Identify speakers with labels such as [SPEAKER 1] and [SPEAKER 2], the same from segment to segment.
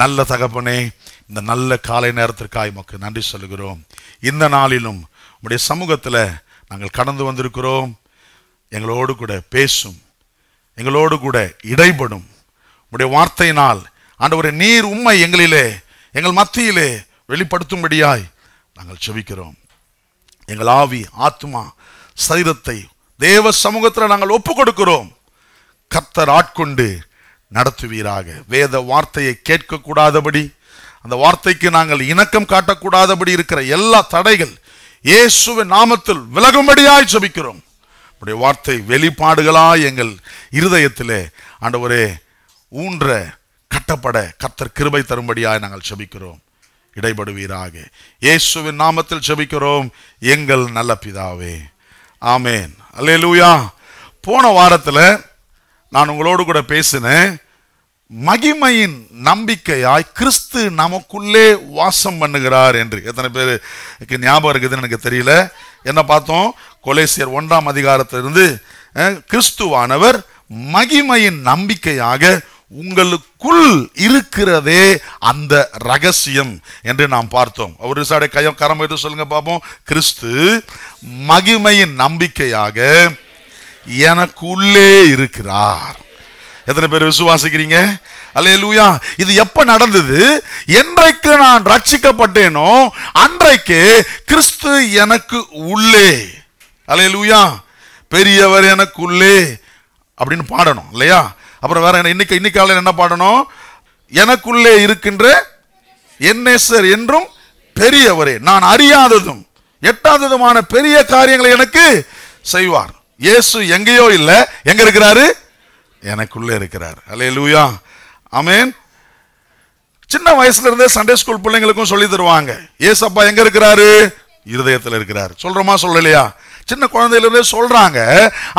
[SPEAKER 1] நல்ல தகப்பனே, இந்த நல்ல காலை நேரத்திற்காக உமக்கு நன்றி சொல்லுகிறோம். இந்த நாளிலும் உம்முடைய சமூகத்தில் நாங்கள் கடந்து வந்திருக்கிறோம். எங்களோடு கூட பேசும், எங்களோடு கூட இடைப்படும் உம்முடைய வார்த்தையினால் ஆண்டவரே, நீர் உம்மை எங்களிலே, எங்கள் மத்தியிலே வெளிப்படுத்தும்படியாய் நாங்கள் செபிக்கிறோம். எங்கள் ஆவி, ஆத்மா, சரீரத்தை தேவ சமூகத்தில் நாங்கள் ஒப்பு கொடுக்கிறோம். கர்த்தர் ஆட்கொண்டு நடத்துவீராக. வேத வார்த்தையை கேட்கக்கூடாதபடி, அந்த வார்த்தைக்கு நாங்கள் இணக்கம் காட்டக்கூடாதபடி இருக்கிற எல்லா தடைகள் இயேசுவின் நாமத்தில் விலகும்படியாய் ஜெபிக்கிறோம். உடைய வார்த்தை வெளிப்பாடுகளாய் எங்கள் இருதயத்திலே ஆண்டவரே ஊன்ற கட்டப்பட கர்த்தர் கிருபை தரும்படியாய் நாங்கள் ஜெபிக்கிறோம். இடைபடுவீராக. இயேசுவின் நாமத்தில் ஜெபிக்கிறோம் எங்கள் நல்ல பிதாவே, ஆமேன். அல்லேலூயா. போன வாரத்தில் நான் உங்களோடு கூட பேசினேன். மகிமையின் நம்பிக்கையாய் கிறிஸ்து நமக்குள்ளே வாசம் பண்ணுகிறார் என்று. எத்தனை பேருக்கு ஞாபகம் இருக்குதுன்னு எனக்கு தெரியல. என்ன பார்த்தோம்? கொலேசியர் 1ஆம் அதிகாரத்திலிருந்து கிறிஸ்துவானவர் மகிமையின் நம்பிக்கையாக உங்களுக்குள் இருக்கிறதே அந்த ரகசியம் என்று நாம் பார்த்தோம். ஒரு சாடை கரம் எடுத்து சொல்லுங்க பார்ப்போம். கிறிஸ்து மகிமையின் நம்பிக்கையாக எனக்கு உள்ளே இருக்கிறார். எத்தனை பேர் விசுவாசிக்கிறீங்க? அல்லேலூயா. இது எப்ப நடந்தது? என்றைக்கு நான் ரட்சிக்கப்பட்டேனோ அன்றைக்கு கிறிஸ்து எனக்கு உள்ளே. அல்லேலூயா. பெரியவர் எனக்கு உள்ளே அப்படின்னு பாடணும் இல்லையா? அப்புறம் வேற இன்னைக்கு என்ன பாடணும்? எனக்குள்ளே இருக்கின்ற என்னேசர் என்றும் பெரியவரே, நான் அறியாததும் எட்டாததுமான பெரிய காரியங்களை எனக்கு செய்வார். இயேசு எங்கேயோ இல்ல, எங்க இருக்கிறாரு? எனக்குள்ளே இருக்கிறார். அல்லேலூயா, ஆமென். சின்ன வயசுல இருந்தே சண்டே ஸ்கூல் பிள்ளைங்களுக்கும் சொல்லி தருவாங்க, ஏசப்பா எங்க இருக்கிறாரு? இருதயத்தில் இருக்கிறார். சொல்றோமா சொல்லலையா? சின்ன குழந்தையில இருந்தே சொல்றாங்க.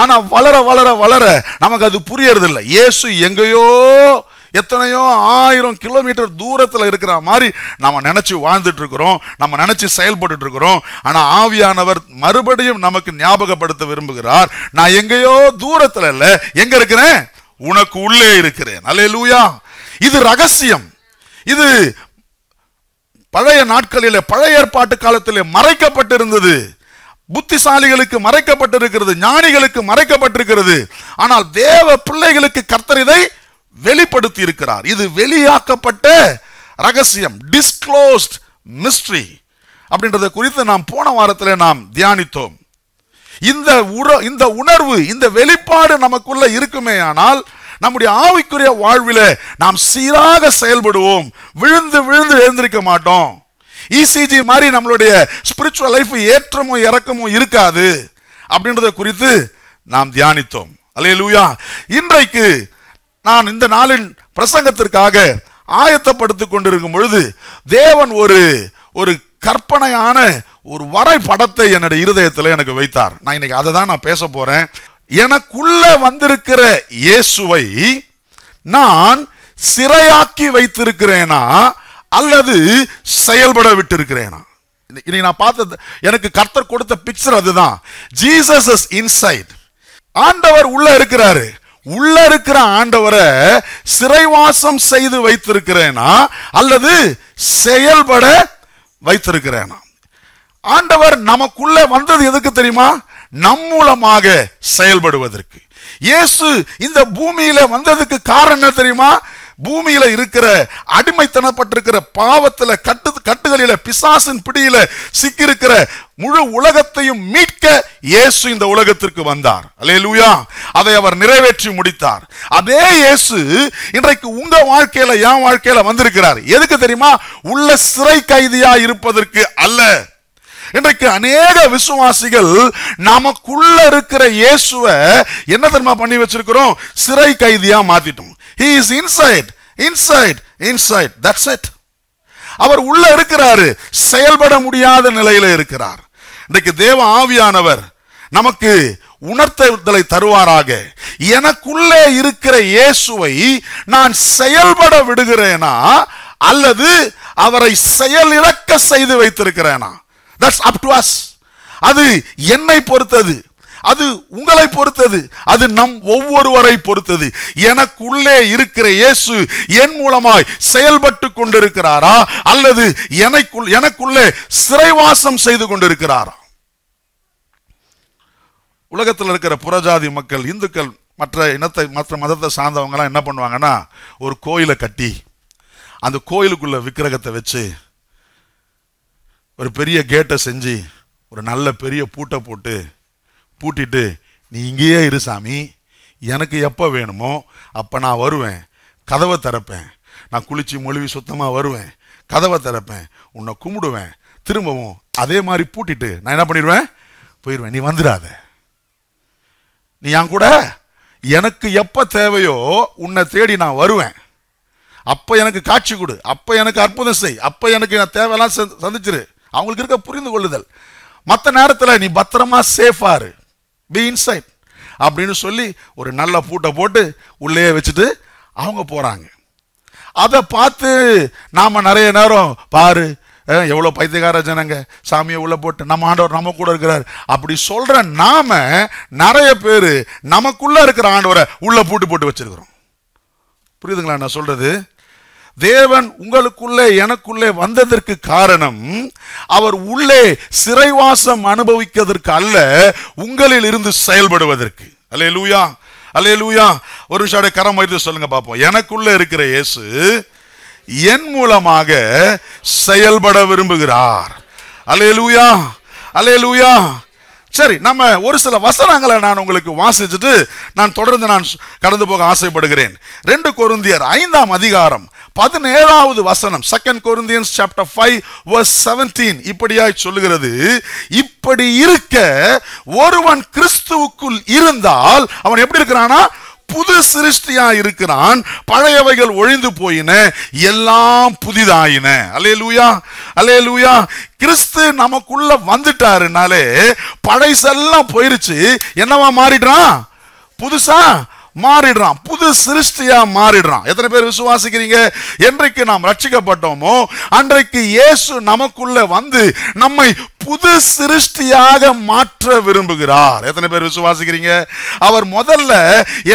[SPEAKER 1] ஆனா வளர வளர வளர நமக்கு அது புரியறது இல்லை. இயேசு எங்கேயோ எத்தனையோ 1000 கிலோமீட்டர் தூரத்தில் இருக்கிற மாதிரி நம்ம நினைச்சு வாழ்ந்துட்டு இருக்கிறோம், நம்ம நினைச்சு செயல்பட்டு இருக்கிறோம். ஆனா ஆவியானவர் மறுபடியும் நமக்கு ஞாபகப்படுத்த விரும்புகிறார், நான் எங்கேயோ தூரத்தில் இல்ல, எங்க இருக்கிறேன்? உனக்கு உள்ளே இருக்கிறேன். அல்லேலூயா. இது ரகசியம். இது பழைய நாட்களிலே, பழைய ஏற்பாட்டு காலத்திலே மறைக்கப்பட்டிருந்தது. புத்திசாலிகளுக்கு மறைக்கப்பட்டிருக்கிறது, ஞானிகளுக்கு மறைக்கப்பட்டிருக்கிறது. ஆனால் தேவ பிள்ளைகளுக்கு கர்த்தர் இதை வெளிப்படுத்தி இருக்கிறார். இது வெளியாக்கப்பட்ட ரகசியம், டிஸ்க்ளோஸ்ட் மிஸ்ட்ரி அப்படின்றத குறித்து நாம் போன வாரத்தில் நாம் தியானித்தோம். இந்த உணர்வு, இந்த வெளிப்பாடு நமக்குள்ள இருக்குமே ஆனால் நம்முடைய ஆவிக்குரிய வாழ்விலே நாம் சீராக செயல்படுவோம். விழுந்து விழுந்து எழுந்திருக்க மாட்டோம். இசிஜி மாதிரி நம்மளுடைய ஸ்பிரிச்சுவல் லைஃப் ஏற்றமும் இறக்கமும் இருக்காது அப்படின்றத குறித்து நாம் தியானித்தோம். அல்லேலூயா. இன்றைக்கு நான் இந்த நாளின் பிரசங்கத்திற்காக ஆயத்தப்படுத்திக் கொண்டிருக்கும் பொழுது தேவன் ஒரு கற்பனையான ஒரு வரைபடத்தை என்னுடைய இருதயத்தில் எனக்கு வைத்தார். நான் இன்னைக்கு அதை தான் நான் பேச போறேன். எனக்குள்ள வந்திருக்கிற இயேசுவை நான் சிறையாக்கி வைத்திருக்கிறேனா அல்லது செயல்பட விட்டு இருக்கிறேனா? இன்னைக்கு நான் பார்த்தது, எனக்கு கர்த்தர் கொடுத்த பிக்சர் அதுதான். Jesus is inside. ஆண்டவர் உள்ள இருக்கிறாரு. உள்ள இருக்கிற ஆண்டவரை சிறைவாசம் செய்து வைத்திருக்கிறேனா அல்லது செயல்பட வைத்திருக்கிறேனா? ஆண்டவர் நமக்குள்ள வந்தது எதுக்கு தெரியுமா? நம் மூலமாக செயல்படுவதற்கு. இயேசு இந்த பூமியில வந்ததுக்கு காரணம் என்ன தெரியுமா? பூமியில இருக்கிற அடிமைத்தனப்பட்டிருக்கிற பாவத்துல கட்டுகளில பிசாசின் பிடியில சிக்கியிருக்கிற முழு உலகத்தையும் மீட்க இயேசு இந்த உலகத்திற்கு வந்தார். அல்லேலூயா. அதை அவர் நிறைவேற்றி முடித்தார். அதே இயேசு இன்றைக்கு உங்க வாழ்க்கையில, என் வாழ்க்கையில வந்திருக்கிறார். எதுக்கு தெரியுமா? உள்ள சிறை கைதியா இருப்பதற்கு அல்ல. இன்றைக்கு அநேக விசுவாசிகள் நமக்குள்ள இருக்கிற இயேசுவை என்ன தெரியுமா பண்ணி வச்சிருக்கிறோம்? சிறை கைதியா மாத்திட்டோம். He is inside, inside, inside. That's it. அவர் உள்ள இருக்கிறாரு, செயல்பட முடியாத நிலையில இருக்கிறார். இன்றைக்கு தேவ ஆவியானவர் நமக்கு உணர்த்தலை தருவாராக. எனக்குள்ளே இருக்கிற இயேசுவை நான் செயல்பட விடுகிறேனா அல்லது அவரை செயலிழக்க செய்து வைத்திருக்கிறேனா? That's up to us. அது என்னை பொறுத்தது. அது உங்களை பொறுத்தது, அது நம் ஒவ்வொருவரை பொறுத்தது. எனக்குள்ளே இருக்கிற இயேசு என் மூலமாய் செயல்பட்டு கொண்டிருக்கிறாரா, அல்லது எனக்குள்ளே சிறைவாசம் செய்து கொண்டிருக்கிறாரா? உலகத்தில் இருக்கிற புறஜாதி மக்கள், இந்துக்கள், மற்ற மதத்தை சார்ந்தவங்கலாம் என்ன பண்ணுவாங்கன்னா, ஒரு கோயிலை கட்டி அந்த கோயிலுக்குள்ள விக்கிரகத்தை வச்சு ஒரு பெரிய கேட்டை செஞ்சு ஒரு நல்ல பெரிய பூட்டை போட்டு பூட்டிட்டு, நீ இங்கேயே இரு சாமி, எனக்கு எப்போ வேணுமோ அப்போ நான் வருவேன், கதவை திறப்பேன், நான் குளிச்சு மொழிவி சுத்தமாக வருவேன், கதவை திறப்பேன், உன்னை கும்பிடுவேன், திரும்பவும் அதே மாதிரி பூட்டிட்டு நான் என்ன பண்ணிடுவேன், போயிடுவேன், நீ வந்துடாத, நீ என் கூட எனக்கு எப்போ தேவையோ உன்னை தேடி நான் வருவேன், அப்போ எனக்கு காட்சி கொடு, அப்போ எனக்கு அற்புதம் செய், அப்போ எனக்கு நான் தேவையெல்லாம் சந்திச்சிரு. அவங்களுக்கு இருக்க புரிந்து கொள்ளுதல். மற்ற நேரத்தில் நீ பத்திரமா சேஃபாரு, பி இன்சைட் அப்படின்னு சொல்லி ஒரு நல்ல பூட்டை போட்டு உள்ளே வச்சுட்டு அவங்க போறாங்க. அதை பார்த்து நாம நிறைய நேரம் பாரு எவ்வளோ பைத்தியக்கார ஜனங்க, சாமியை உள்ள போட்டு நம்ம ஆண்டவர் நம்ம கூட இருக்கிறார் அப்படி சொல்ற நாம நிறைய பேர் நமக்குள்ள இருக்கிற ஆண்டவரை உள்ள பூட்டு போட்டு வச்சிருக்கிறோம். புரியுதுங்களா நான் சொல்றது? தேவன் உங்களுக்குள்ளே எனக்குள்ளே வந்ததற்கு காரணம் அவர் உள்ளே சிறைவாசம் அனுபவிக்கிறதற்கு அல்ல, உங்களில் இருந்து செயல்படுவதற்கு. அல்லேலூயா, அல்லேலூயா. ஒரு நிமிஷம் கரம் வைத்து சொல்லுங்க பாப்போம். எனக்குள்ள இருக்கிற இயேசு என் மூலமாக செயல்பட விரும்புகிறார். அல்லேலூயா, அல்லேலூயா. சரி, நம்ம ஒரு சில வசனங்களை நான் உங்களுக்கு வாசிச்சுட்டு நான் தொடர்ந்து கடந்து போக ஆசைப்படுகிறேன். 2 கொரிந்தியர் 5ஆம் அதிகாரம் 17வது வசனம், 2 Corinthians chapter 5 verse 17 இப்படியாய் சொல்லுகிறது, இப்படி இருக்க ஒருவன் கிறிஸ்துவுக்குள் இருந்தால் அவன் எப்படி இருக்கிறானா, புது சிருஷ்டியா இருக்கிறான், பழையவைகள் ஒழிந்து போயின, எல்லாம் புதிதாயின. அல்லேலூயா, அல்லேலூயா. கிறிஸ்து நமக்குள்ள வந்துட்டாருனாலே பழைசெல்லாம் போயிருச்சு, என்னவா மாறிடுறான், புதுசா மாறிடுறான், புது சிருஷ்டியா மாறிடுறான். எத்தனை பேர் விசுவாசிக்கிறீங்க? என்றைக்கு நாம் ரட்சிக்கப்பட்டோமோ அன்றைக்கு இயேசு நமக்குள்ள வந்து நம்மை புது சிருஷ்டியாக மாற்ற விரும்புகிறார். எத்தனை பேர் விசுவாசிக்கிறீங்க? அவர் முதல்ல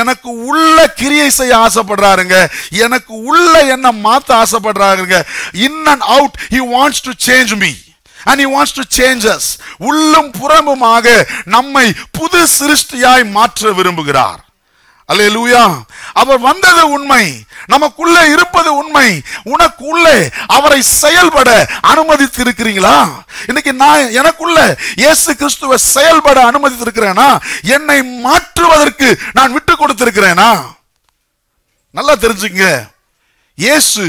[SPEAKER 1] எனக்கு உள்ள கிரியை செய்ய ஆசைப்படுறாருங்க, எனக்கு உள்ள என்ன மாத்த ஆசைப்படுறாருங்க. In and out he wants to change me and he wants to change us. உள்ளும் புறமுமாக நம்மை புது சிருஷ்டியாய் மாற்ற விரும்புகிறார். அல்லேலூயா. அவர் வந்தது உண்மை, நமக்குள்ளே இருப்பது உண்மை. உனக்குள்ளே அவரை செயல்பட அனுமதித்து இருக்கிறீங்களா? இன்னைக்கு நான் எனக்குள்ள இயேசு கிறிஸ்துவை செயல்பட அனுமதித்திருக்கிறேனா? என்னை மாற்றுவதற்கு நான் விட்டு கொடுத்திருக்கிறேனா? நல்லா தெரிஞ்சுங்க, இயேசு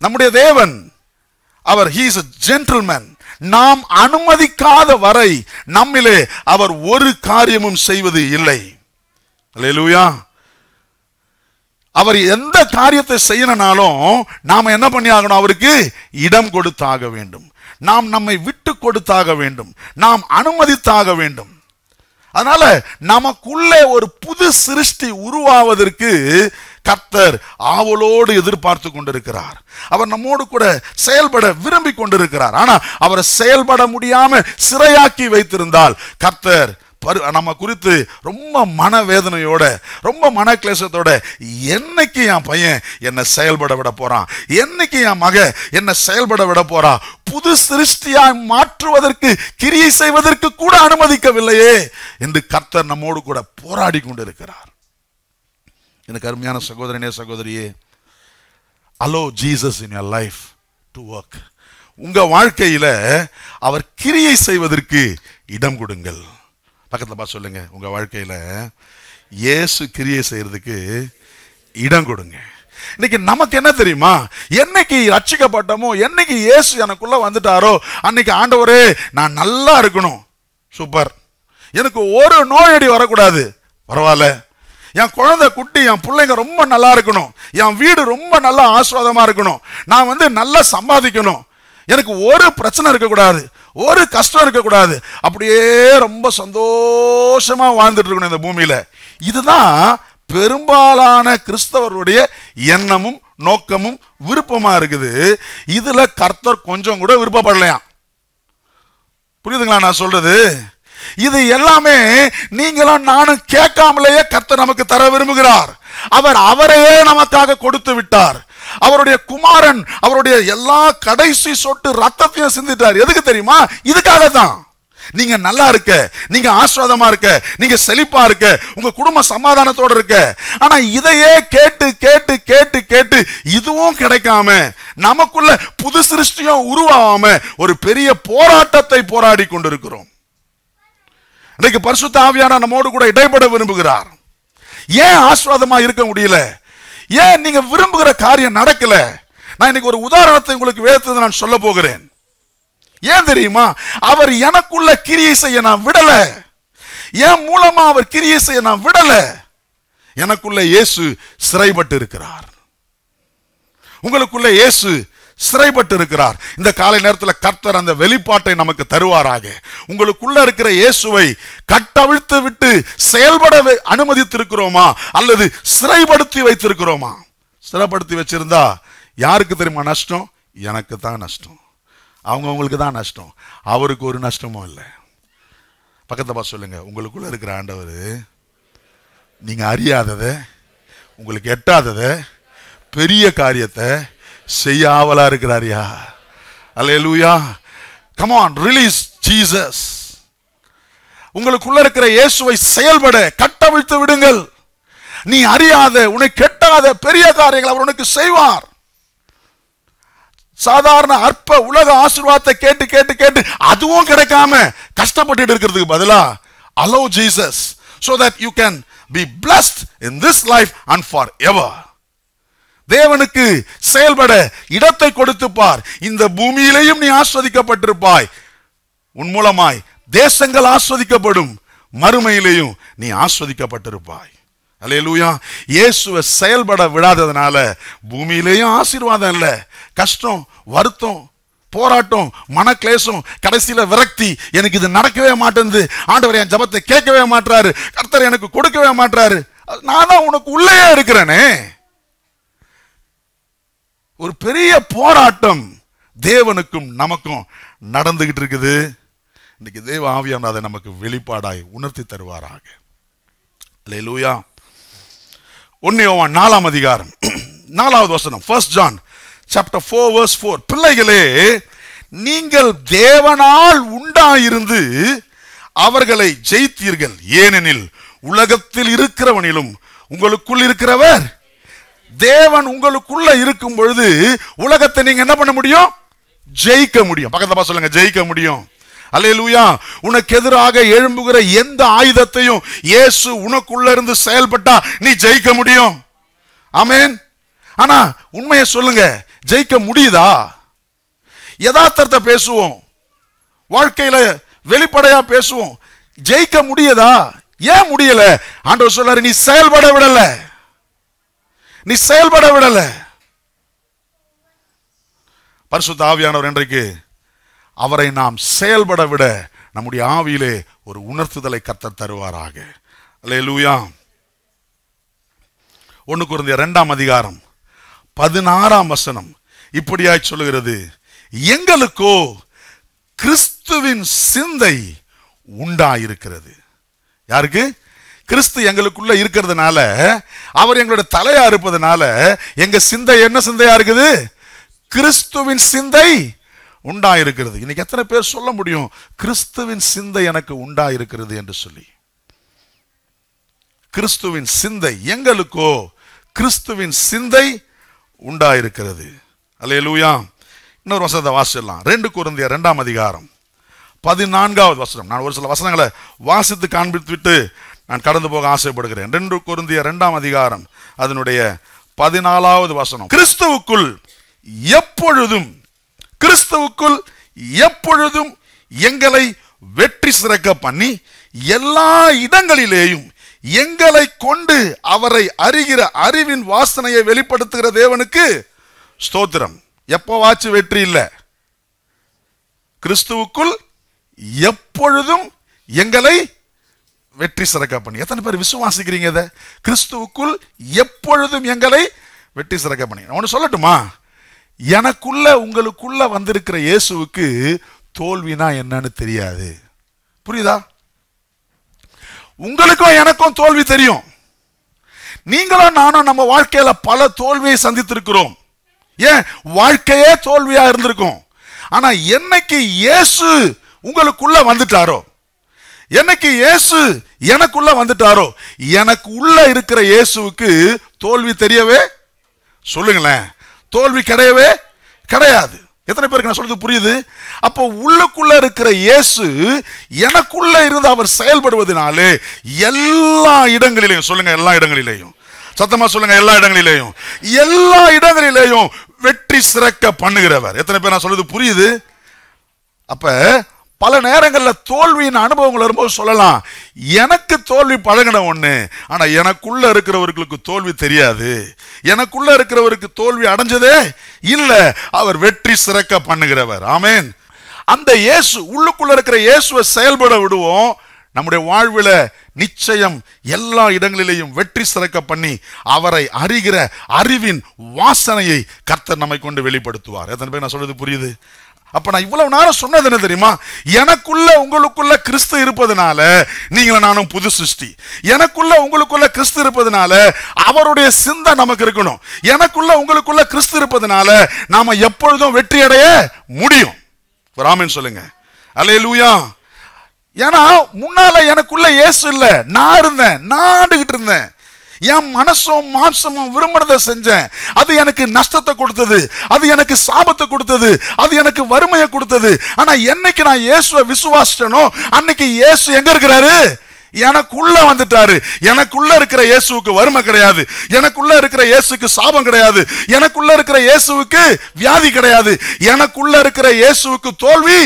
[SPEAKER 1] நம்முடைய தேவன், அவர் he is a gentleman. நாம் அனுமதிக்காத வரை நம்மிலே அவர் ஒரு காரியமும் செய்வது இல்லை. அல்லேலூயா. அவர் எந்த காரியத்தை செய்யணும்னாலும் நாம என்ன பண்ணி ஆகணும், அவருக்கு இடம் கொடுத்தாக வேண்டும், நாம் நம்மை விட்டு கொடுத்தாக வேண்டும், நாம் அனுமதித்தாக வேண்டும். அதனால நமக்குள்ளே ஒரு புது சிருஷ்டி உருவாவதற்கு கர்த்தர் ஆவலோடு எதிர்பார்த்து கொண்டிருக்கிறார். அவர் நம்மோடு கூட செயல்பட விரும்பி கொண்டிருக்கிறார். ஆனா அவரை செயல்பட முடியாம சிறையாக்கி வைத்திருந்தால் கர்த்தர் நம்ம குறித்து ரொம்ப மனவேதனையோட, ரொம்ப மன கிளேசத்தோட, என்னைக்கு என் பையன் என்ன செயல்பட விட போறான், என்னைக்கு என் மக என்ன செயல்பட விட போறா, புது சிருஷ்டியாய் மாற்றுவதற்கு கிரியை செய்வதற்கு கூட அனுமதிக்கவில்லையே என்று கர்த்தர் நம்மோடு கூட போராடி கொண்டிருக்கிறார். எனக்கு அருமையான சகோதரனே சகோதரியே, allow Jesus in your life to work. உங்க வாழ்க்கையில அவர் கிரியை செய்வதற்கு இடம் கொடுங்கள். பக்கத்துல பார்த்து சொல்லுங்க, உங்க வாழ்க்கையில இயேசு கிரியை செய்யறதுக்கு இடம் கொடுங்க. இன்னைக்கு நமக்கு என்ன தெரியுமா, என்னைக்கு ரட்சிக்கப்பட்டோமோ, என்னைக்கு இயேசு எனக்குள்ள வந்துட்டாரோ அன்னைக்கு ஆண்டவரே நான் நல்லா இருக்கணும், சூப்பர், எனக்கு ஒரு நோயடி வரக்கூடாது, பரவாயில்ல, என் குழந்தை குட்டி என் பிள்ளைங்க ரொம்ப நல்லா இருக்கணும், என் வீடு ரொம்ப நல்லா ஆஸ்வாதமா இருக்கணும், நான் நல்லா சம்பாதிக்கணும், எனக்கு ஒரு பிரச்சனை இருக்கக்கூடாது, ஒரு கஷ்டம் இருக்கக்கூடாது, அப்படியே ரொம்ப சந்தோஷமா வாழ்ந்துட்டு இருக்கணும் இந்த பூமியில. இதுதான் பெரும்பாலான கிறிஸ்தவருடைய எண்ணமும் நோக்கமும் விருப்பமா இருக்குது. இதுல கர்த்தர் கொஞ்சம் கூட விருப்பப்படலையா? புரியுதுங்களா நான் சொல்றது? இது எல்லாமே நீங்களும் நானும் கேட்காமலேயே கர்த்தர் நமக்கு தர விரும்புகிறார். அவர் அவரையே நமக்காக கொடுத்து விட்டார். அவருடைய குமாரன் அவருடைய எல்லா கடைசி சொட்டு ரத்தத்தையும் சிந்திட்டார். எதுக்கு தெரியுமா? இதுக்காக தான். நீங்க நல்லா இருக்க, நீங்க ஆசீர்வாதமா இருக்க, நீங்க செழிப்பா இருக்க, உங்க குடும்ப சமாதானத்தோட இருக்க. ஆனா இதையே கேட்டு கேட்டு கேட்டு கேட்டு இதுவும் கிடைக்காம நமக்குள்ள புது சிருஷ்டியும் உருவாகாம ஒரு பெரிய போராட்டத்தை போராடி கொண்டிருக்கிறோம். இன்னைக்கு பரிசுத்த ஆவியானவர் நம்மோடு கூட இடைப்பட விரும்புகிறார். ஏன் ஆசீர்வாதமா இருக்க முடியல? ஏன் நீங்க விரும்புகிற காரியம் நடக்கல? நான் இன்னைக்கு ஒரு உதாரணத்தை உங்களுக்கு வேதத்தை நான் சொல்ல போகிறேன். ஏன் தெரியுமா? அவர் எனக்குள்ள கிரியை செய்ய நான் விடல. என் மூலமா அவர் கிரியை செய்ய நான் விடல. எனக்குள்ள இயேசு சிறைப்பட்டு இருக்கிறார். உங்களுக்குள்ள இயேசு சிறைப்பட்டு இருக்கிறார். இந்த காலை நேரத்தில் கர்த்தர் அந்த வெளிப்பாட்டை நமக்கு தருவாராக. உங்களுக்குள்ள இருக்கிற இயேசுவை கட்டவிழ்த்து விட்டு செயல்பட அனுமதித்திருக்கிறோமா அல்லது சிறைப்படுத்தி வைத்திருக்கிறோமா? சிறைப்படுத்தி வச்சிருந்தா யாருக்கு தெரியுமா நஷ்டம்? எனக்கு தான் நஷ்டம், அவங்களுக்கு தான் நஷ்டம், அவருக்கு ஒரு நஷ்டமும் இல்லை. பக்கத்தை பார்த்து சொல்லுங்க, உங்களுக்குள்ள இருக்கிற ஆண்டவர் நீங்க அறியாததை, உங்களுக்கு எட்டாததை, பெரிய காரியத்தை செய்ய ஆவலா இருக்கிறாரியா? Hallelujah. Come on, release Jesus. உங்களுக்குள்ள இருக்கிற இயேசுவை செயல்பட கட்டவிழ்த்து விடுங்கள். நீ அறியாத, உனக்கு எட்டாத பெரிய காரியங்கள் அவர் உனக்கு செய்வார். சாதாரண அற்ப உலக ஆசீர்வாதத்தை கேட்டு கேட்டு கேட்டு அதுவும் கிடைக்காம கஷ்டப்பட்டு இருக்கிறதுக்கு பதிலா allow Jesus so that you can be blessed in this life and forever. தேவனுக்கு செயல்பட இடத்தை கொடுத்து பார். இந்த பூமியிலேயும் நீ ஆஸ்வதிக்கப்பட்டிருப்பாய். உன் மூலமாய் தேசங்கள் ஆஸ்வதிக்கப்படும், மறுமையிலேயும் நீ ஆஸ்வதிக்கப்பட்டிருப்பாய். அல்லேலூயா. இயேசுவை செயல்பட விடாததுனால பூமியிலேயும் ஆசீர்வாதம் இல்லை, கஷ்டம், வருத்தம், போராட்டம், மனக்லேசம், கடைசியில விரக்தி. எனக்கு இது நடக்கவே மாட்டேங்குது, ஆண்டவர் என் ஜெபத்தை கேட்கவே மாட்டாரு, கர்த்தர் எனக்கு கொடுக்கவே மாட்டாரு. நான் தான் உனக்கு உள்ளே இருக்கிறேனே. ஒரு பெரிய போராட்டம் தேவனுக்கும் நமக்கும் நடந்துகிட்டு இருக்குது. இன்னைக்கு தேவ ஆவியானவர் அதை நமக்கு வெளிப்பாடாய் உணர்த்தி தருவாராக. அல்லேலூயா. 1 யோவான் 4ஆம் அதிகாரம் 4வது வசனம். 1 John chapter 4 verse 4. பிள்ளைகளே, நீங்கள் தேவனால் உண்டாயிருந்து அவர்களை ஜெயித்தீர்கள், ஏனெனில் உலகத்தில் இருக்கிறவனிலும் உங்களுக்குள் இருக்கிறவர் தேவன் உங்களுக்குள்ள இருக்கும் பொழுது உலகத்தை நீங்க என்ன பண்ண முடியும்? ஜெயிக்க முடியும். பக்கத்துல சொல்லுங்க, ஜெயிக்க முடியும். அல்லேலூயா. உனக்கு எதிராக எழும்புகிற எந்த ஆயுதத்தையும் இயேசு உனக்குள்ள இருந்து செயல்பட்டா நீ ஜெயிக்க முடியும். ஆமென். ஆனா உண்மையை சொல்லுங்க, ஜெயிக்க முடியுதா? யதார்த்தத்தை பேசுவோம், வாழ்க்கையில வெளிப்படையா பேசுவோம். ஜெயிக்க முடியுதா? ஏன் முடியல? ஆண்டவர் சொல்றாரு, நீ செயல்பட விடல, நீ செயல்பட விடல. பரிசுத்த ஆவியானவர் இன்றைக்கு அவரை நாம் செயல்பட விட நம்முடைய ஆவியிலே ஒரு உணர்த்துதலை கர்த்தர் தருவாராக. அல்லேலூயா. 1 கொரிந்தியர் 2ஆம் அதிகாரம் 16ஆம் வசனம் இப்படியாய் சொல்லுகிறது, எங்களுக்கோ கிறிஸ்துவின் சிந்தை உண்டாயிருக்கிறது. யாருக்கு? கிறிஸ்து எங்களுக்குள்ள இருக்கிறதுனால, அவர் எங்களுடைய தலையா இருப்பதனால எங்க சிந்தை என்ன சிந்தையா இருக்குது? கிறிஸ்துவின் சிந்தை உண்டாயிருக்கிறது. இன்னைக்கு எத்தனை பேர் சொல்ல முடியும் கிறிஸ்துவின் சிந்தை எனக்கு உண்டாயிருக்கிறது என்று சொல்லி? கிறிஸ்துவின் சிந்தை, எங்களுக்கோ கிறிஸ்துவின் சிந்தை உண்டாயிருக்கிறது. அல்லேலூயா. இன்னொரு வசனத்தை வாசிடலாம். 2 கொரிந்தியர் 2ஆம் அதிகாரம் 14வது வசனம். நான் ஒரு சில வசனங்களை வாசித்து காண்பித்து விட்டு நான் கடந்து போக ஆசைப்படுகிறேன். 2 கொரிந்தியர் 2ஆம் அதிகாரம் அதனுடைய 14வது வசனம். கிறிஸ்துவுக்குள் எப்பொழுதும் எங்களை வெற்றி சிறக்க பண்ணி எல்லா இடங்களிலேயும் எங்களை கொண்டு அவரை அறிகிற அறிவின் வாசனையை வெளிப்படுத்துகிற தேவனுக்கு ஸ்தோத்திரம். எப்பவாச்சும் வெற்றி இல்லை, கிறிஸ்துவுக்குள் எப்பொழுதும் எங்களை வெற்றி சிறக்க பண்ணி. எத்தனை பேர் விசுவாசிக்கிறீங்க இதை? கிறிஸ்துவுக்குள் எப்பொழுதும் எங்களை வெற்றி சிறக்க பண்ணி. ஒன்று சொல்லட்டுமா? எனக்குள்ள உங்களுக்குள்ள வந்திருக்கிற இயேசுவுக்கு தோல்வினா என்னன்னு தெரியாது. புரியுதா? உங்களுக்கும் எனக்கும் தோல்வி தெரியும். நீங்களும் நானும் நம்ம வாழ்க்கையில பல தோல்வியை சந்தித்திருக்கிறோம். ஏன் வாழ்க்கையே தோல்வியா இருந்திருக்கும். ஆனா என்னைக்கு இயேசு உங்களுக்குள்ள வந்துட்டாரோ, என்னைக்கு இயேசு எனக்குள்ள வந்துட்டாரோ, எனக்கு உள்ள இருக்கிற இயேசுவுக்கு தோல்வி தெரியவே சொல்லுங்களேன், தோல்வி கிடையவே கிடையாது. எத்தனை பேருக்கு நான் சொல்றது புரியுது? அப்போ உள்ளுக்குள்ள இருக்கிற இயேசு எனக்குள்ள இருந்து அவர் செயல்படுவதனாலே எல்லா இடங்களிலேயும், சொல்லுங்க எல்லா இடங்களிலேயும், சத்தமா சொல்லுங்க எல்லா இடங்களிலேயும், எல்லா இடங்களிலேயும் வெற்றி சிறக்க பண்ணுகிறவர். எத்தனை பேர் நான் சொல்றது புரியுது? அப்ப பல நேரங்களில் தோல்வியின் அனுபவங்கள் வரும்போது சொல்லலாம், எனக்கு தோல்வி பழகின ஒண்ணு, ஆனா எனக்குள்ள இருக்கிறவர்களுக்கு தோல்வி தெரியாது, எனக்குள்ள இருக்கிறவருக்கு தோல்வி அடைஞ்சதே இல்ல, அவர் வெற்றி சிறக்க பண்ணுகிறவர். ஆமென். அந்த இயேசு, உள்ளுக்குள்ள இருக்கிற இயேசுவை செயல்பட விடுவோம், நம்முடைய வாழ்வில நிச்சயம் எல்லா இடங்களிலேயும் வெற்றி சிறக்க பண்ணி அவரை அறிகிற அறிவின் வாசனையை கர்த்தர் நம்மை கொண்டு வெளிப்படுத்துவார். எத்தனை பேர் நான் சொல்றது புரியுது? அப்ப நான் இவ்வளவு நேரம் சொன்னது என்ன தெரியுமா? எனக்குள்ள உங்களுக்குள்ள கிறிஸ்து இருப்பதனால நீங்களும் நானும் புது சிருஷ்டி. எனக்குள்ள உங்களுக்குள்ள கிறிஸ்து இருப்பதனால அவருடைய சிந்தை நமக்கு இருக்கணும். எனக்குள்ள உங்களுக்குள்ள கிறிஸ்து இருப்பதனால நாம எப்பொழுதும் வெற்றி அடைய முடியும். ஆமென் சொல்லுங்க. அல்லேலூயா. ஏன்னா முன்னால எனக்குள்ள இயேசு இல்ல, நான் இருந்தேன், நான் ஆண்டுகிட்டு இருந்தேன், என் மனசும் மாம்சமும் விரும்பினதை செஞ்சேன். அது எனக்கு நஷ்டத்தை கொடுத்தது, அது எனக்கு சாபத்தை கொடுத்தது, அது எனக்கு வறுமையை கொடுத்தது. ஆனா என்னைக்கு நான் இயேசுவை விசுவாசிச்சனோ அன்னைக்கு இயேசு எங்க இருக்கிறாரு? எனக்குள்ள வந்துட்டாரு. எனக்குள்ள இருக்கிற இயேசுவுக்கு வறுமை கிடையாது, எனக்குள்ள இருக்கிற இயேசுக்கு சாபம் கிடையாது, எனக்குள்ள இருக்கிற இயேசுவுக்கு வியாதி கிடையாது, எனக்குள்ள இருக்கிற இயேசுவுக்கு தோல்வி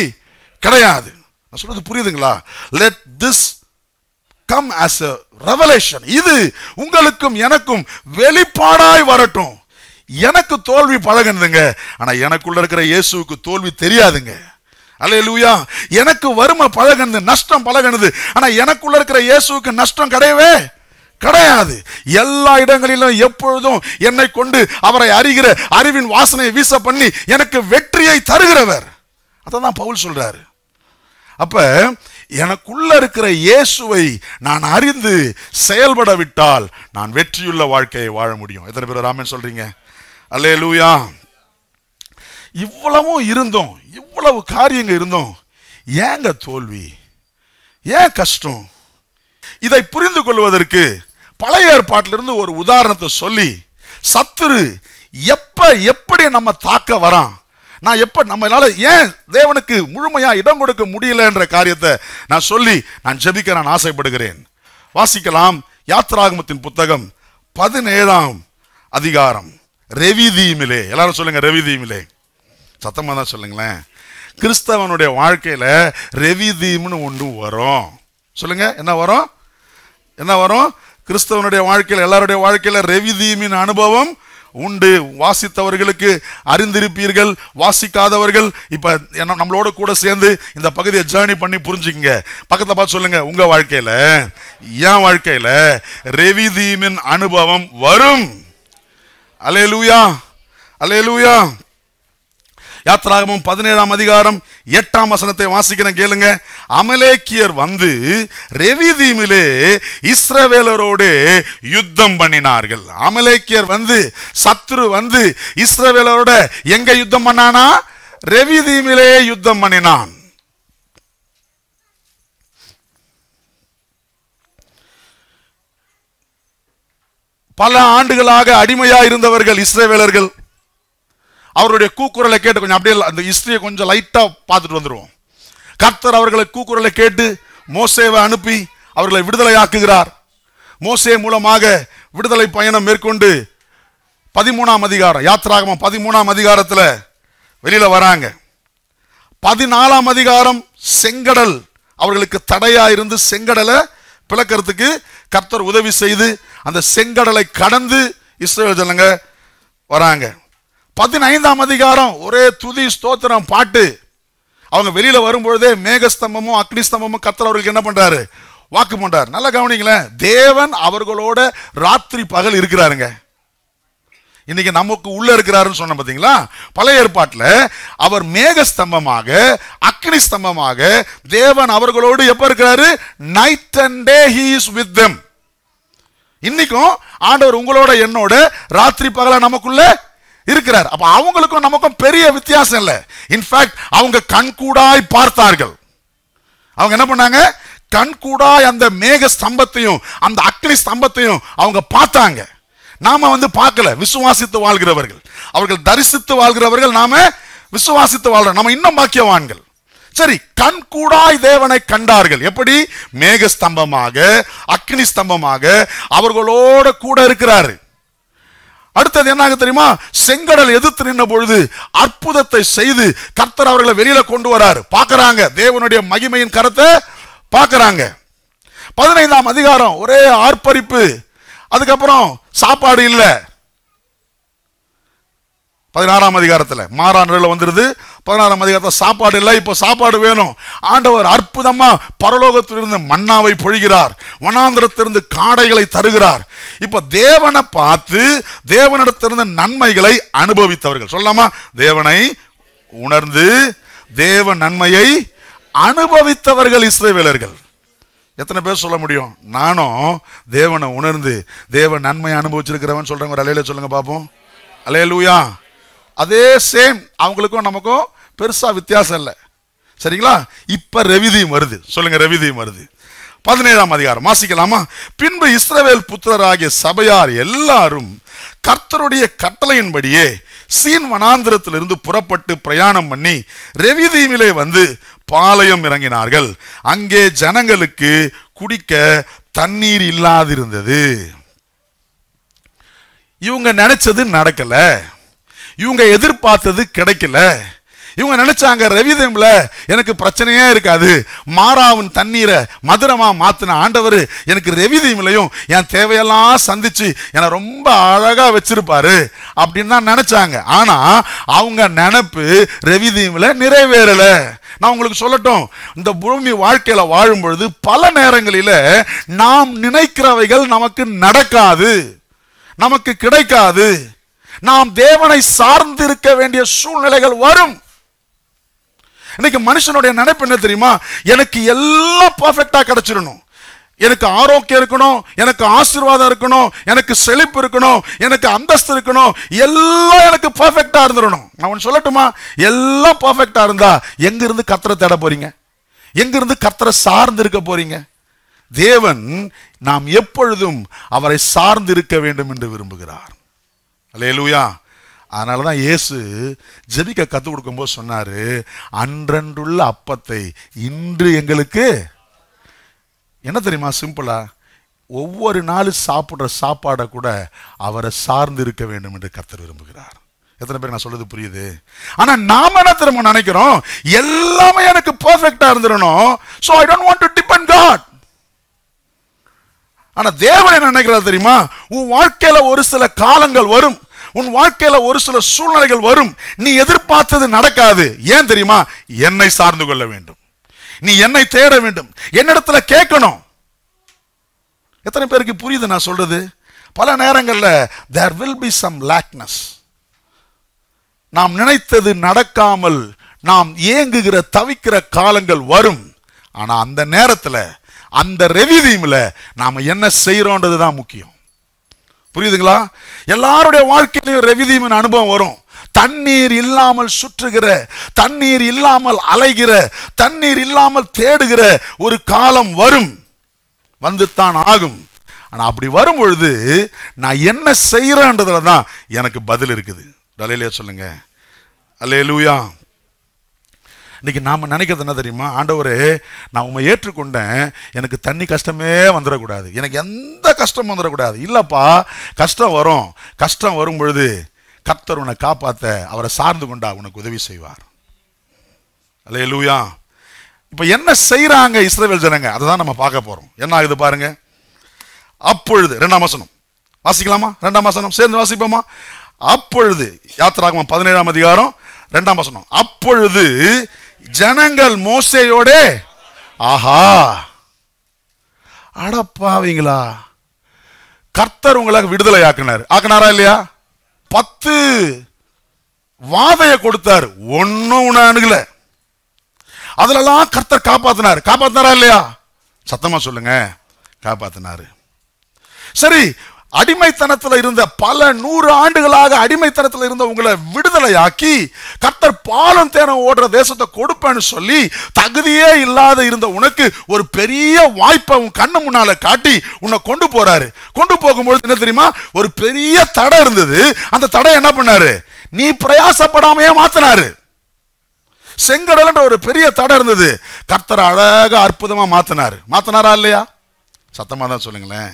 [SPEAKER 1] கிடையாது. நான் சொல்றது புரியுதுங்களா? let this come as a revelation. இது உங்களுக்கும் எனக்கும் வெளிப்பாடாய் வரட்டும். எனக்கு தோல்வி பழகுனதுங்க, ஆனா எனக்குள்ள இருக்கிற இயேசுவுக்கு தோல்வி தெரியாதுங்க. அல்லேலூயா. எனக்கு வறுமை பழகுனது, நஷ்டம் பழகுனது, ஆனா எனக்குள்ள இருக்கிற இயேசுவுக்கு நஷ்டம் கிடையவே கிடையாது. எல்லா இடங்களிலும் எப்பொழுதும் என்னை கொண்டு அவரை அறிகிற அறிவின் வாசனையை வீச பண்ணி எனக்கு வெற்றியை தருகிறவர். அதான் பவுல் சொல்றாரு. அப்ப எனக்குள்ள இருக்கிற இயேசுவை நான் அறிந்து செயல்பட விட்டால் நான் வெற்றியுள்ள வாழ்க்கையை வாழ முடியும். எத்தனை பேர் ஆமென் சொல்றீங்க? அல்லேலூயா. இவ்வளவும் இருந்தோம், இவ்வளவு காரியங்கள் இருந்தோம், ஏங்க தோல்வி, ஏன் கஷ்டம்? இதை புரிந்து கொள்வதற்கு பழைய ஏற்பாட்டிலிருந்து ஒரு உதாரணத்தை சொல்லி, சத்துரு எப்படி நம்ம தாக்க வரான், நான் எப்ப நம்மளால ஏன் தேவனுக்கு முழுமையா இடம் கொடுக்க முடியல என்ற காரியத்தை நான் சொல்லி நான் ஜெபிக்க நான் ஆசைப்படுகிறேன். வாசிக்கலாம். யாத்ராகமத்தின் புத்தகம் 17ஆம் அதிகாரம். ரெவிதீமிலே, எல்லாரும் சொல்லுங்க ரெவிதீமிலே, சத்தமா தான் சொல்லுங்களேன். கிறிஸ்தவனுடைய வாழ்க்கையில ரெவிதீம்னு ஒன்று வரும். சொல்லுங்க, என்ன வரும்? என்ன வரும்? கிறிஸ்தவனுடைய வாழ்க்கையில, எல்லாருடைய வாழ்க்கையில ரெவிதீமின் அனுபவம் உண்டு. வாசித்தவர்களுக்கு அறிந்திருப்பீர்கள், வாசிக்காதவர்கள் இப்ப நம்மளோட கூட சேர்ந்து இந்த பகுதியை ஜேர்னி பண்ணி புரிஞ்சுக்கங்க. பக்கத்துல பார்த்து சொல்லுங்க, உங்க வாழ்க்கையில, என் வாழ்க்கையில ரெவிதீமின் அனுபவம் வரும். அல்லேலூயா, அல்லேலூயா. யாத்ராகமம் 17ஆம் அதிகாரம் 8ஆம் வசனத்தை வாசிக்கிறேன், கேளுங்க. அமலேக்கியர் வந்து ரெவிதீமிலே இஸ்ரவேலரோடு யுத்தம் பண்ணினார்கள். அமலேக்கியர் வந்து, சத்துரு வந்து இஸ்ரவேலரோட எங்க யுத்தம் பண்ணானா? ரெவிதீமிலே யுத்தம் பண்ணினான். பல ஆண்டுகளாக அடிமையா இருந்தவர்கள் இஸ்ரவேலர்கள். அவருடைய கூக்குரலை கேட்டு, கொஞ்சம் அப்படியே அந்த ஹிஸ்டரியை கொஞ்சம் லைட்டா பார்த்துட்டு வந்துருவோம். கர்த்தர் அவர்களை கூக்குரலை கேட்டு மோசேவை அனுப்பி அவர்களை விடுதலை ஆக்குகிறார். மோசே மூலமாக விடுதலை பயணம் மேற்கொண்டு 13ஆம் அதிகாரம், யாத்ராகமம் 13ஆம் அதிகாரத்துல வெளியில வராங்க. 14ஆம் அதிகாரம் செங்கடல் அவர்களுக்கு தடையா இருந்து செங்கடலை பிளக்கிறதுக்கு கர்த்தர் உதவி செய்து அந்த செங்கடலை கடந்து இஸ்ரவேல் ஜனங்க வராங்க. 15ஆம் அதிகாரம் ஒரே துதி ஸ்தோத்திரம் பாட்டு. அவங்க வெளியில வரும்பொழுதே மேகஸ்தம்பமும் அக்னிஸ்தம்பமும் கர்த்தர் அவர்களுக்கு என்ன பண்றாரு? வாக்கு பண்றாரு. நல்லா கவனிங்களேன், தேவன் அவர்களோட ராத்திரி பகல் இருக்கிறாருங்க. இன்னைக்கு நமக்கு உள்ள இருக்கிறாருன்னு சொன்ன பாத்தீங்களா? பழைய ஏற்பாட்டுல அவர் மேக ஸ்தம்பமாக, அக்னி ஸ்தம்பமாக தேவன் அவர்களோடு எப்ப இருக்கிறாரு? Night and day he is with them. இன்னைக்கும் ஆண்டவர் உங்களோட என்னோட ராத்திரி பகலா நமக்குள்ள இருக்கிறார். அப்ப அவங்களுக்கும் நமக்கும் பெரிய வித்தியாசம் இல்லை. இன்ஃபேக்ட் அவங்க கண்கூடாய் பார்த்தார்கள். அவங்க என்ன பண்ணாங்க? கண்கூடாய் அந்த மேக ஸ்தம்பத்தையும் அந்த அக்னி ஸ்தம்பத்தையும் அவங்க பார்த்தாங்க. நாம பார்க்கல. விசுவாசித்து வாழ்கிறவர்கள், அவர்கள் தரிசித்து வாழ்கிறவர்கள், நாம விசுவாசித்து வாழ்றோம். நம்ம இன்னும் பாக்கியவான்கள். சரி, கண்கூடாய் தேவனை கண்டார்கள். எப்படி? மேக ஸ்தம்பமாக, அக்னி ஸ்தம்பமாக அவர்களோட கூட இருக்கிறாரு. அடுத்தது என்ன தெரியுமா? செங்கடல் எதிர்த்து நின்ற பொழுது அற்புதத்தை செய்து கர்த்தர் அவர்களை வெளியில கொண்டு வராரு. பார்க்கறாங்க, தேவனுடைய மகிமையின் கரத்தை பார்க்கறாங்க. 15ஆம் அதிகாரம் ஒரே ஆர்ப்பரிப்பு. அதுக்கப்புறம் சாப்பாடு இல்ல. 16ஆம் அதிகாரத்துல மாறான் வந்துருது. 16ஆம் அதிகாரத்துல சாப்பாடு இல்லை. இப்ப சாப்பாடு வேணும். ஆண்டவர் அற்புதமா பரலோகத்திலிருந்து மன்னாவை பொழிகிறார், வனாந்திரத்திலிருந்து காடைகளை தருகிறார். இப்ப தேவனை பார்த்து தேவனிடத்திலிருந்து நன்மைகளை அனுபவித்தவர்கள், சொல்லலாமா? தேவனை உணர்ந்து தேவ நன்மையை அனுபவித்தவர்கள் இஸ்ரவேலர்கள். எத்தனை பேர் சொல்ல முடியும்? நானும் தேவனை உணர்ந்து தேவ நன்மை அனுபவிச்சிருக்கிறவன் சொல்றேன். ஒரு அலையில சொல்லுங்க பாப்போம். அல்லேலூயா. அதே சேம். அவங்களுக்கும் நமக்கும் பெருசா வித்தியாசம் இல்லை. சரிங்களா? இப்ப ரெவிதியும் வருது. சொல்லுங்க, ரெவிதியும் வருது. 17ஆம் அதிகாரம் வாசிக்கலாமா? பின்பு இஸ்ரவேல் புத்திரராகிய சபையார் எல்லாரும் கர்த்தருடைய கட்டளையின்படியே சீன் வனாந்திரத்திலிருந்து புறப்பட்டு பிரயாணம் பண்ணி ரெவிதீமிலே பாளையம் இறங்கினார்கள். அங்கே ஜனங்களுக்கு குடிக்க தண்ணீர் இல்லாதிருந்தது. இவங்க நினைச்சது நடக்கல, இவங்க எதிர்பார்த்தது கிடைக்கல. இவங்க நினைச்சாங்க, ரெவிதீம்ல எனக்கு பிரச்சனையே இருக்காது, மாறாவின் தண்ணீரை மதுரமா மாத்தின ஆண்டவர் எனக்கு ரெவிதீம்லையும் என் தேவையெல்லாம் சந்திச்சு என்னை ரொம்ப அழகா வச்சிருப்பாரு அப்படின்னு தான் நினைச்சாங்க. ஆனா அவங்க நினைப்பு ரெவிதீம்ல நிறைவேறல. நான் உங்களுக்கு சொல்லட்டும், இந்த பூமி வாழ்க்கையில வாழும் பொழுது பல நேரங்களில நாம் நினைக்கிறவைகள் நமக்கு நடக்காது, நமக்கு கிடைக்காது. நாம் தேவனை சார்ந்து இருக்க வேண்டிய சூழ்நிலைகள் வரும். இன்னைக்கு மனுஷனுடைய நினைப்பு என்ன தெரியுமா? எனக்கு எல்லாம் பர்ஃபெக்டா கிடைச்சிடணும், எனக்கு ஆரோக்கியம் இருக்கணும், எனக்கு ஆசீர்வாதம் இருக்கணும், எனக்கு செழிப்பு இருக்கணும், எனக்கு அந்தஸ்து இருக்கணும், எல்லாம் எனக்கு பர்ஃபெக்டா இருந்துடணும். நான் சொல்லட்டுமா? எல்லாம் பர்ஃபெக்டா இருந்தா எங்க இருந்து கர்த்தரை தேட போறீங்க? எங்க இருந்து கர்த்தரை சார்ந்து இருக்க போறீங்க? தேவன் நாம் எப்பொழுதும் அவரை சார்ந்து இருக்க வேண்டும் என்று விரும்புகிறார். அல்லேலூயா. அதனாலதான் இயேசு ஜெபிக்க கற்றுக் கொடுக்கும் போது சொன்னாரு, அன்றன்றுள்ள அப்பத்தை இன்று எங்களுக்கு என்ன தெரியுமா? சிம்பிளா, ஒவ்வொரு நாளும் சாப்பிடுற சாப்பாடை கூட அவரை சார்ந்து இருக்க வேண்டும் என்று கர்த்தர் விரும்புகிறார். எத்தனை பேர் நான் சொல்றது புரியுது? ஆனா நாம என்ன திரும்ப நினைக்கிறோம்? எல்லாமே எனக்கு பெர்ஃபெக்ட்டா இருந்துடணும், so I don't want to depend God. ஆனா தேவன் என்ன நினைக்கிறார் தெரியுமா? உன் வாழ்க்கையில ஒரு சில காலங்கள் வரும், உன் வாழ்க்கையில ஒரு சில சூழ்நிலைகள் வரும், நீ எதிர்பார்த்தது நடக்காது. ஏன் தெரியுமா? என்னை சார்ந்து கொள்ள வேண்டும், நீ என்னை தேட வேண்டும், என்னிடத்துல கேட்கணும். எத்தனை பேருக்கு புரியுது நான் சொல்றது? பல நேரங்களில் there will be some lackness. நாம் நினைத்தது நடக்காமல் நாம் ஏங்குகிற தவிக்கிற காலங்கள் வரும். ஆனா அந்த நேரத்தில் அந்த ரெவிதீம்ல நாம என்ன செய்யறோம்ன்றது தான் முக்கியம். புரியுதுங்களா? எல்லாருடைய வாழ்க்கையிலும் ரெவிதீமின் அனுபவம் வரும். தண்ணீர் இல்லாமல் சுற்றுகிற, தண்ணீர் இல்லாமல் அலைகிற, தண்ணீர் இல்லாமல் தேடுகிற ஒரு காலம் வரும், வந்துத்தான் ஆகும். ஆனா அப்படி வரும் பொழுது நான் என்ன செய்யறேன்றதுல தான் எனக்கு பதில் இருக்குது. அல்லேலூயா சொல்லுங்க. அல்லேலூயா. இன்னைக்கு நாம நினைக்கிறது என்ன தெரியுமா? ஆண்டவரே, நான் உண்மை ஏற்றுக்கொண்டேன், எனக்கு தண்ணி கஷ்டமே வந்துடக்கூடாது, எனக்கு எந்த கஷ்டம் வந்துடக்கூடாது. இல்லப்பா, கஷ்டம் வரும். கஷ்டம் வரும் பொழுது கர்த்தர் உன்னை காப்பாற்ற அவரை சார்ந்து கொண்டா உனக்கு உதவி செய்வார். அல்லேலூயா. இப்ப என்ன செய்யறாங்க இஸ்ரவேல் ஜனங்க? அதை நம்ம பார்க்க போறோம். என்ன ஆகுது பாருங்க. அப்பொழுது 2ஆம் வசனம் வாசிக்கலாமா? 2ஆம் வசனம் சேர்ந்து வாசிப்போமா? அப்பொழுது யாத்திராகமம் 17ஆம் அதிகாரம் 2ஆம் வசனம். அப்பொழுது ஜனங்கள் மோசேயோட, ஆஹா, அடப்பாவீங்களா, கர்த்தர் உங்களை விடுதலை ஆக்கினாரா இல்லையா? 10 வாதைய கொடுத்தாரு, ஒன்னும் அணுகல. அதுலலாம் கர்த்தர் காப்பாத்தினாரா இல்லையா? சத்தமா சொல்லுங்க, காப்பாத்தினாரு. சரி, அடிமைத்தனத்தில் இருந்த பல 100 ஆண்டுகளாக அடிமைத்தனத்தில் இருந்த உங்களை விடுதலையாக்கி கர்த்தர் பாலும் தேனும் ஓடுற தேசத்தை கொடுப்பேன்னு சொல்லி தகுதியே இல்லாத இருந்த உனக்கு ஒரு பெரிய வாய்ப்பை உன் கண்ணு முன்னால காட்டி உன்னை கொண்டு போறாரு. கொண்டு போகும்போது என்ன தெரியுமா, ஒரு பெரிய தடை இருந்தது. அந்த தடை என்ன பண்ணாரு? நீ பிரயாசப்படாமையே மாத்தினாரு. செங்கடல் ஒரு பெரிய தடை இருந்தது, கர்த்தர் அழகா அற்புதமா மாத்தினாரா இல்லையா? சத்தமா தான் சொல்லுங்களேன்.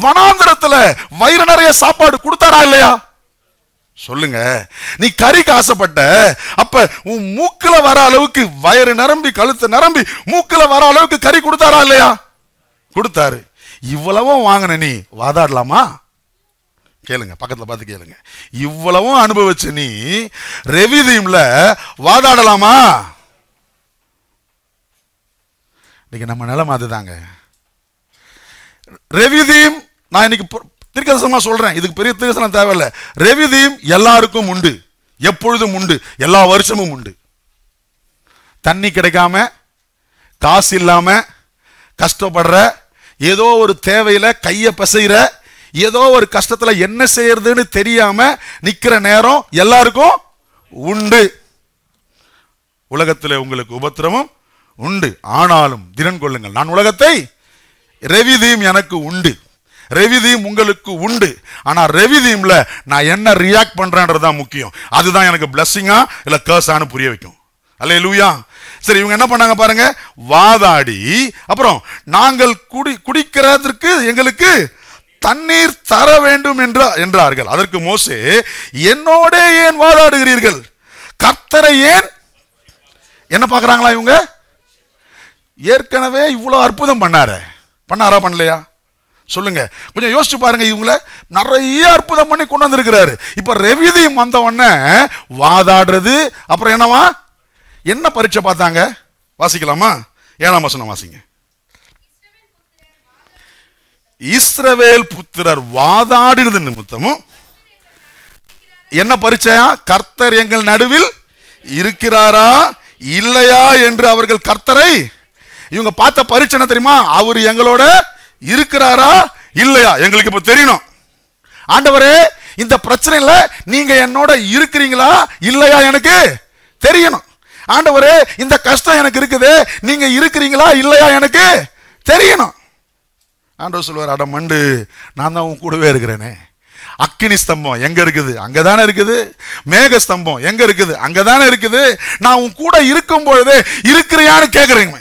[SPEAKER 1] வனாந்திரத்துல வயிறு நிறைய சாப்பாடு கொடுத்தாரா இல்லையா? சொல்லுங்க. நீ கறிக்கு ஆசைப்பட்ட, அப்ப உன் மூக்குல வர அளவுக்கு வயிறு நிரம்பி கழுத்து நிரம்பி மூக்குல வர அளவுக்கு கறி கொடுத்தாரா இல்லையா? கொடுத்தாரு. இவ்வளவும் வாங்கின நீ வாதாடலாமா? கேளுங்க, பக்கத்துல பார்த்து கேளுங்க. இவ்வளவும் அனுபவிச்சு நீ ரெவிதீம்ல வாதாடலாமா? இன்னைக்கு நம்ம நிலைமை அதுதாங்க. ரெவிதீம் நான் இன்னைக்கு தீர்க்கதரிசனமா சொல்றேன், இதுக்கு பெரிய தீர்க்கதரிசனம் தேவையில்லை. ரெவிதீம் எல்லாருக்கும் உண்டு, எப்பொழுதும் உண்டு, எல்லா வருஷமும் உண்டு. தண்ணி கிடைக்காம, காசு இல்லாம கஷ்டப்படுற, ஏதோ ஒரு தேவையில கைய பசைற, ஏதோ ஒரு கஷ்டத்துல என்ன செய்யறதுன்னு தெரியாம நிக்கிற நேரம் எல்லாருக்கும் உண்டு. உலகத்தில் உங்களுக்கு உபத்திரமும் உண்டு, ஆனாலும் திடன் கொள்ளுங்கள், நான் உலகத்தை ரெவிதீம் எனக்கு உண்டு, ரெவிதீம் உங்களுக்கு உண்டு. ஆனா ரெவிதீம்ல நான் என்ன ரியாக்ட் பண்றேன்றதுதான் முக்கியம். அதுதான் எனக்கு பிளஸ்ஸிங்கா இல்ல கர்ஸான்னு புரிய வைக்கும். அல்லேலூயா. சரி, இவங்க என்ன பண்ணாங்க பாருங்க, வாதாடி அப்புறம் நாங்கள் குடிக்கிறதற்கு எங்களுக்கு தண்ணீர் தர வேண்டும் என்றார்கள். அதற்கு மோசே, என்னோட ஏன் வாதாடுகிறீர்கள்? கர்த்தரை ஏன் என்ன பார்க்கறாங்களா இவங்க? ஏற்கனவே இவ்வளவு அற்புதம் பண்ணாரா பண்ணலையா? சொல்லுங்க, கொஞ்சம் யோசிச்சு பாருங்க. இவங்கள நிறைய அற்புதம் பண்ணி கொண்டு வந்திருக்கிறாரு. இப்ப ரெவிதீம் வந்த உடனே வாதாடுறது, அப்புறம் என்னவா, என்ன பரீட்சை பார்த்தாங்க? வாசிக்கலாமா? 7ஆம் வசனம் வாசிங்க. இஸ்ரவேல் புத்திரர் வாதாடினது நிமித்தமும் என்ன பரீட்சையா? கர்த்தர் எங்கள் நடுவில் இருக்கிறாரா இல்லையா என்று அவர்கள் கர்த்தரை, இவங்க பார்த்த பரீட்சை என்ன தெரியுமா? அவர் எங்களோட இருக்கிறாரா இல்லையா எங்களுக்கு இப்ப தெரியணும். ஆண்டவரே, இந்த பிரச்சனையில நீங்க என்னோட இருக்கிறீங்களா இல்லையா எனக்கு தெரியணும். ஆண்டவரே, இந்த கஷ்டம் எனக்கு இருக்குது, நீங்க இருக்கிறீங்களா இல்லையா எனக்கு தெரியணும். ஆண்டவர் சொல்வார், அட மண்டு, நான் தான் உன் கூடவே இருக்கிறேனே. அக்கினி ஸ்தம்பம் எங்க இருக்குது? அங்கதானே இருக்குது. மேக ஸ்தம்பம் எங்க இருக்குது? அங்கதானே இருக்குது. நான் உன் கூட இருக்கும் பொழுதே இருக்கிறியான்னு கேட்கறீங்க.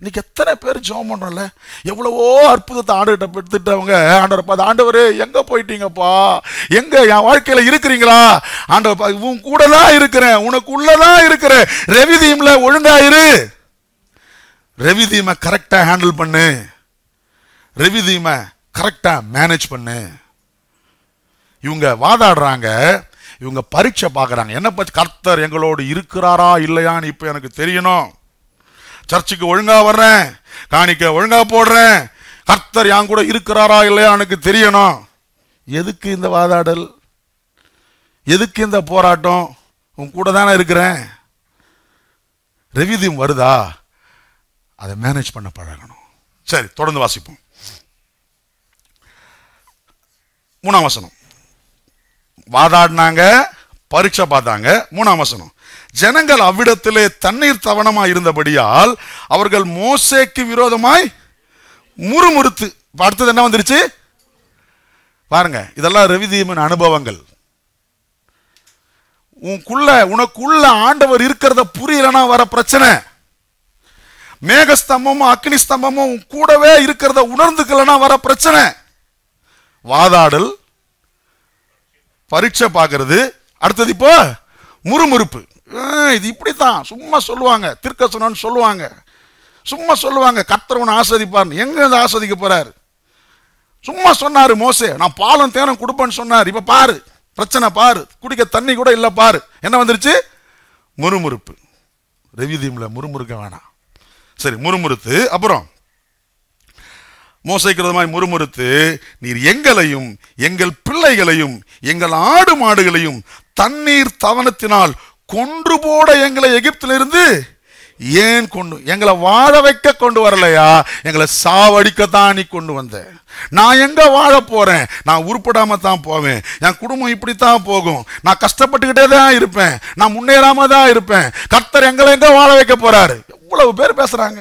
[SPEAKER 1] இன்னைக்கு எத்தனை பேர் ஜெபம் பண்றோம்ல, எவ்வளவோ அற்புதத்தை ஆண்டுகிட்ட பெற்றுட்டவங்க ஆண்டவர் பார்த்து, ஆண்டவரே எங்க போயிட்டீங்கப்பா, எங்க என் வாழ்க்கையில இருக்கிறீங்களா? ஆண்டவர், உன் கூட தான் இருக்கிறேன், உனக்குள்ளதான் இருக்கிறேன். ரெவிதீம்ல ஒழுங்காயிரு, ரெவிதீமை கரெக்டா ஹேண்டில் பண்ணு, ரெவிதீமை கரெக்டா மேனேஜ் பண்ணு. இவங்க வாதாடுறாங்க, இவங்க பரீட்சை பார்க்கறாங்க. என்ன பத்தி? கர்த்தர் எங்களோடு இருக்கிறாரா இல்லையான்னு இப்ப எனக்கு தெரியணும். சர்ச்சுக்கு ஒழுங்கா வர்றேன், காணிக்க ஒழுங்கா போடுறேன், கர்த்தர் என் கூட இருக்கிறாரா இல்லையா எனக்கு தெரியணும். எதுக்கு இந்த வாதாடல்? எதுக்கு இந்த போராட்டம்? உன் கூட தானே இருக்கிறேன். ரெவிதீம் வருதா, அதை மேனேஜ் பண்ண பழகணும். சரி, தொடர்ந்து வாசிப்போம். 3ஆம் வசனம். வாதாடினாங்க, பரீட்சை பார்த்தாங்க. 3ஆம் வசனம். ஜனங்கள் அவ்விடத்திலே தண்ணீர் தவணமா இருந்தபடியால் அவர்கள் மோசேக்கு விரோதமாய் முறுமுறுத்து. அடுத்தது என்ன வந்துருச்சு பாருங்க, இதெல்லாம் ரெவிதீமின் அனுபவங்கள். உனக்குள்ள ஆண்டவர் இருக்கிறத புரியலனா வர பிரச்சனை. மேகஸ்தம்பமும் அக்னி ஸ்தம்பமும் கூடவே இருக்கிறத உணர்ந்துக்கலனா வர பிரச்சனை. வாதாடல், பரீட்சை பார்க்கிறது, அடுத்தது இப்போ முறுமுறுப்பு. இது இப்படித்தான் சும்மா சொல்லுவாங்க, தீர்க்கதரிசனம் சொல்லுவாங்க, சும்மா சொல்லுவாங்க கர்த்தர் உன்னை ஆஸ்வதிப்பார். எங்க ஆஸ்வதிக்க போறாரு? சும்மா சொன்னாரு மோசே, நான் பாலும் தேனும் கொடுப்பேன்னு சொன்னார். இப்ப பாரு பிரச்சனை, பாரு குடிக்க தண்ணி கூட இல்ல, பாரு என்ன வந்துருச்சு? முறுமுறுப்பு. ரெவிதீம்ல முறுமுறுக்க வேணாம். சரி, முறுமுறுத்து. அப்புறம் மோசேக்கு விரோதமாய் முறுமுறுத்து, நீர் எங்களையும் எங்கள் பிள்ளைகளையும் எங்கள் ஆடு மாடுகளையும் தண்ணீர் தவனத்தினால் கொன்று போட எங்களை எகிப்திலிருந்து ஏன் எங்களை வாழ வைக்க கொண்டு வரலையா? எங்களை சாவடிக்கத்தான் நீ கொண்டு வந்த. நான் எங்க வாழ போறேன்? நான் உருப்படாம தான் போவேன். என் குடும்பம் இப்படித்தான் போகும். நான் கஷ்டப்பட்டுக்கிட்டே தான் இருப்பேன். நான் முன்னேறாம தான் இருப்பேன். கர்த்தர் எங்களை எங்க வாழ வைக்க போறாரு? எவ்வளவு பேர் பேசுறாங்க.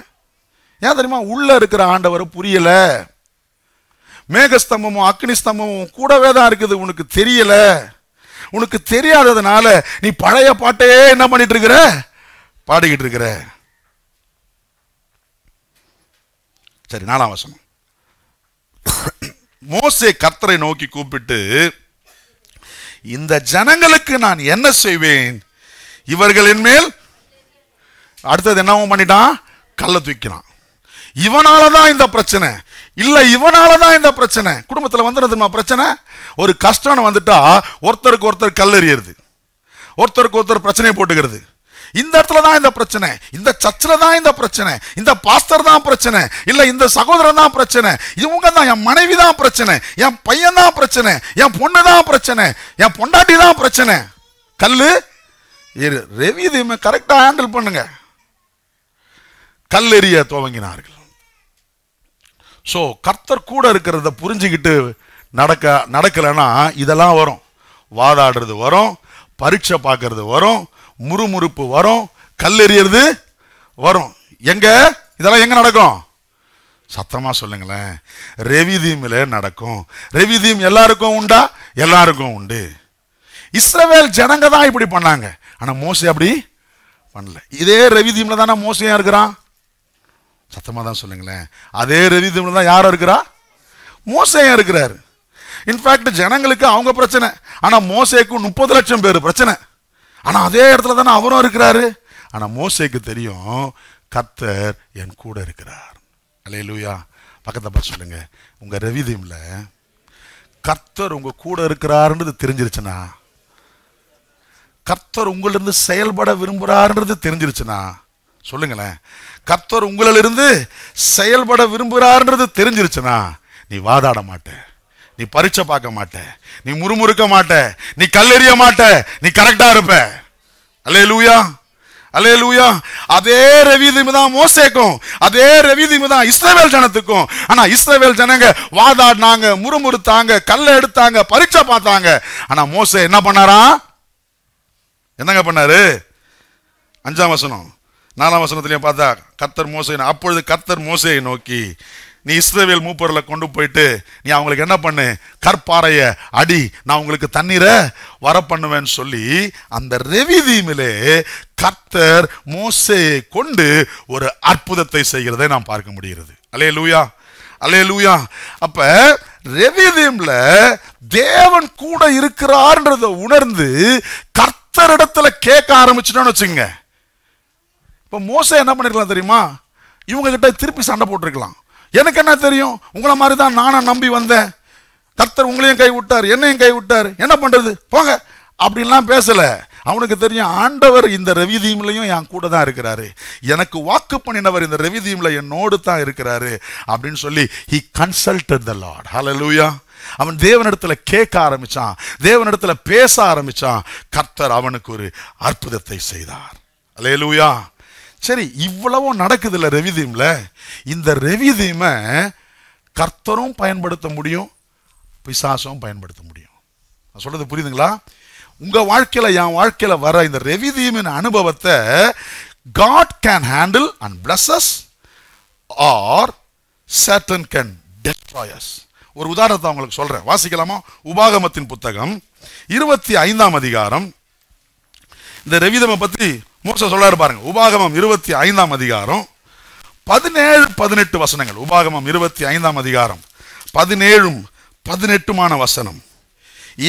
[SPEAKER 1] ஏன் தெரியுமா? உள்ள இருக்கிற ஆண்டவர் புரியல. மேகஸ்தம்பமும் அக்னி ஸ்தம்பமும் கூடவே தான் இருக்குது. உனக்கு தெரியல. உனக்கு தெரியாததுனால நீ பழைய பாட்டையே என்ன பண்ணிட்டு இருக்கிற? பாடிக்கிட்டு இருக்கிற. சரி, 4ஆம் வசனம். மோசே கர்த்தரை நோக்கி கூப்பிட்டு, இந்த ஜனங்களுக்கு நான் என்ன செய்வேன்? இவர்களின் மேல் அடுத்தது என்னவும் பண்ணிட்டான்? கல்ல தூக்கினான். இவனாலதான் இந்த பிரச்சனை. இல்ல, இவனாலதான் இந்த பிரச்சனை. குடும்பத்தில் வந்துடுமா பிரச்சனை? ஒரு கஷ்டம் வந்துட்டா ஒருத்தருக்கு ஒருத்தர் கல்லெறியறது, ஒருத்தருக்கு ஒருத்தர் பிரச்சனையை போட்டுக்கிறது. இந்த இடத்துல தான் இந்த பிரச்சனை, இந்த சர்ச்சில் தான் இந்த பிரச்சனை, இந்த பாஸ்டர் தான் பிரச்சனை, இல்ல இந்த சகோதரன் தான் பிரச்சனை, இவங்க தான், என் மனைவி தான் பிரச்சனை, என் பையன் தான் பிரச்சனை, என் பொண்ணு தான் பிரச்சனை, என் பொண்டாட்டி தான் பிரச்சனை. கல்லு ரெவியூ கரெக்டா ஹேண்டில் பண்ணுங்க. கல்லெறிய துவங்கினார்கள். சோ கர்த்தர் கூட இருக்கிறத புரிஞ்சுக்கிட்டு நடக்கலன்னா இதெல்லாம் வரும். வாதாடுறது வரும், பரீட்சை பார்க்கறது வரும், முறுமுறுப்பு வரும், கல்லெறியறது வரும். எங்க இதெல்லாம் எங்க நடக்கும்? சத்தமா சொல்லுங்களேன். ரெவிதீமில் நடக்கும். ரெவிதீம் எல்லாருக்கும் உண்டா? எல்லாருக்கும் உண்டு. இஸ்ரவேல் ஜனங்க தான் இப்படி பண்ணாங்க. ஆனா மோசே அப்படி பண்ணல. இதே ரெவிதீம்ல தானே மோசையா இருக்கிறான். சத்தமா தான் சொல்லுங்களேன். அதே ரெவிதீம்ல தான் யாரும் இருக்கிறா? மோசையா இருக்கிறாரு. இன்ஃபேக்ட் ஜனங்களுக்கு அவங்க பிரச்சனை, ஆனா மோசேக்கு 30 லட்சம் பேர் பிரச்சனை. ஆனா அதே இடத்துல தானே அவரும் இருக்கிறாரு. ஆனா மோசேக்கு தெரியும், கர்த்தர் என் கூட இருக்கிறார். அல்லேலூயா. பக்கத்தை பார்த்து சொல்லுங்க, உங்க ரெவிதீம்ல கர்த்தர் உங்க கூட இருக்கிறாருன்றது தெரிஞ்சிருச்சுன்னா, கர்த்தர் உங்களிருந்து செயல்பட விரும்புறாருன்றது தெரிஞ்சிருச்சுன்னா சொல்லுங்களேன். கர்த்தர் உங்களிலிருந்து செயல்பட விரும்புறாருன்றது தெரிஞ்சிருச்சுன்னா நீ வாதாட மாட்ட, நீ பரீட்சை பார்க்க மாட்ட, நீ முறுமுறுக்க மாட்ட, நீ கல்லெறிய மாட்ட, நீ கரெக்டா இருப்ப. அல்லேலூயா, அல்லேலூயா. அதே ரெவிதீம் தான் மோசேக்கும், அதே ரெவிதீம் தான் இஸ்ரவேல் ஜனத்துக்கும். ஆனா இஸ்ரவேல் ஜனங்க வாதாடினாங்க, முறுமுறுத்தாங்க, கல்ல எடுத்தாங்க, பரீட்சை பார்த்தாங்க. ஆனா மோசே என்ன பண்ணாரா? என்னங்க பண்ணாரு? 5ஆம் வசனம் 4ஆம் வசனத்திலையும் பார்த்தா கர்த்தர் மோசே, அப்பொழுது கர்த்தர் மோசேயை நோக்கி, நீ இஸ்ரவேல் மூப்பர்களை கொண்டு போயிட்டு நீ அவங்களுக்கு என்ன பண்ணு? கற்பாறைய அடி, நான் உங்களுக்கு தண்ணீரை வர பண்ணுவேன்னு சொல்லி அந்த ரெவிதீமிலே கர்த்தர் மோசேயை கொண்டு ஒரு அற்புதத்தை செய்கிறதை நாம் பார்க்க முடிகிறது. அல்லேலூயா, அல்லேலூயா. அப்ப ரெவிதீம்ல தேவன் கூட இருக்கிறார்ன்றதை உணர்ந்து கர்த்தரிடத்துல கேட்க ஆரம்பிச்சுட்டோன்னு வச்சுங்க. இப்ப மோசே என்ன பண்ணிருக்கலாம் தெரியுமா? இவங்க கிட்ட திருப்பி சண்டை போட்டிருக்கலாம். எனக்கு என்ன தெரியும், உங்களை மாதிரி தான் நானும் நம்பி வந்தேன், கர்த்தர் உங்களையும் கை விட்டார், என்னையும் கை விட்டார், என்ன பண்றது போங்க அப்படின்லாம் பேசல. அவனுக்கு தெரியும், ஆண்டவர் இந்த ரெவிதீம்லையும் என் கூட தான் இருக்கிறாரு, எனக்கு வாக்கு பண்ணினவர் இந்த ரெவிதீம்ல என்னோடு தான் இருக்கிறாரு அப்படின்னு சொல்லி he consulted the Lord. Hallelujah. அவன் தேவனிடத்துல கேட்க ஆரம்பிச்சான், தேவனிடத்துல பேச ஆரம்பிச்சான். கர்த்தர் அவனுக்கு ஒரு அற்புதத்தை செய்தார். அல்லேலூயா. சரி, இவ்வளவும் நடக்குது இல்ல ரெவிதீம்ல. இந்த ரெவிதீம கர்த்தரும் பயன்படுத்த முடியும், பிசாசும் பயன்படுத்த முடியும். நான் சொல்றது புரியுதுங்களா? உங்க வாழ்க்கையில என் வாழ்க்கையில வர இந்த ரெவிதீமின் அனுபவத்தை God can handle and bless us or Satan can destroy us. ஒரு உதாரணத்தை உங்களுக்கு சொல்றேன், வாசிக்கலாமா? உபாகமத்தின் புத்தகம் 25ஆம் அதிகாரம். இந்த ரெவிதீமை பத்தி மோசே சொல்றாரு பாருங்க. உபாகமம் 25ஆம் அதிகாரம் 17-18 வசனங்கள். உபாகமம் 25ஆம் அதிகாரம் 17-18 வசனம்.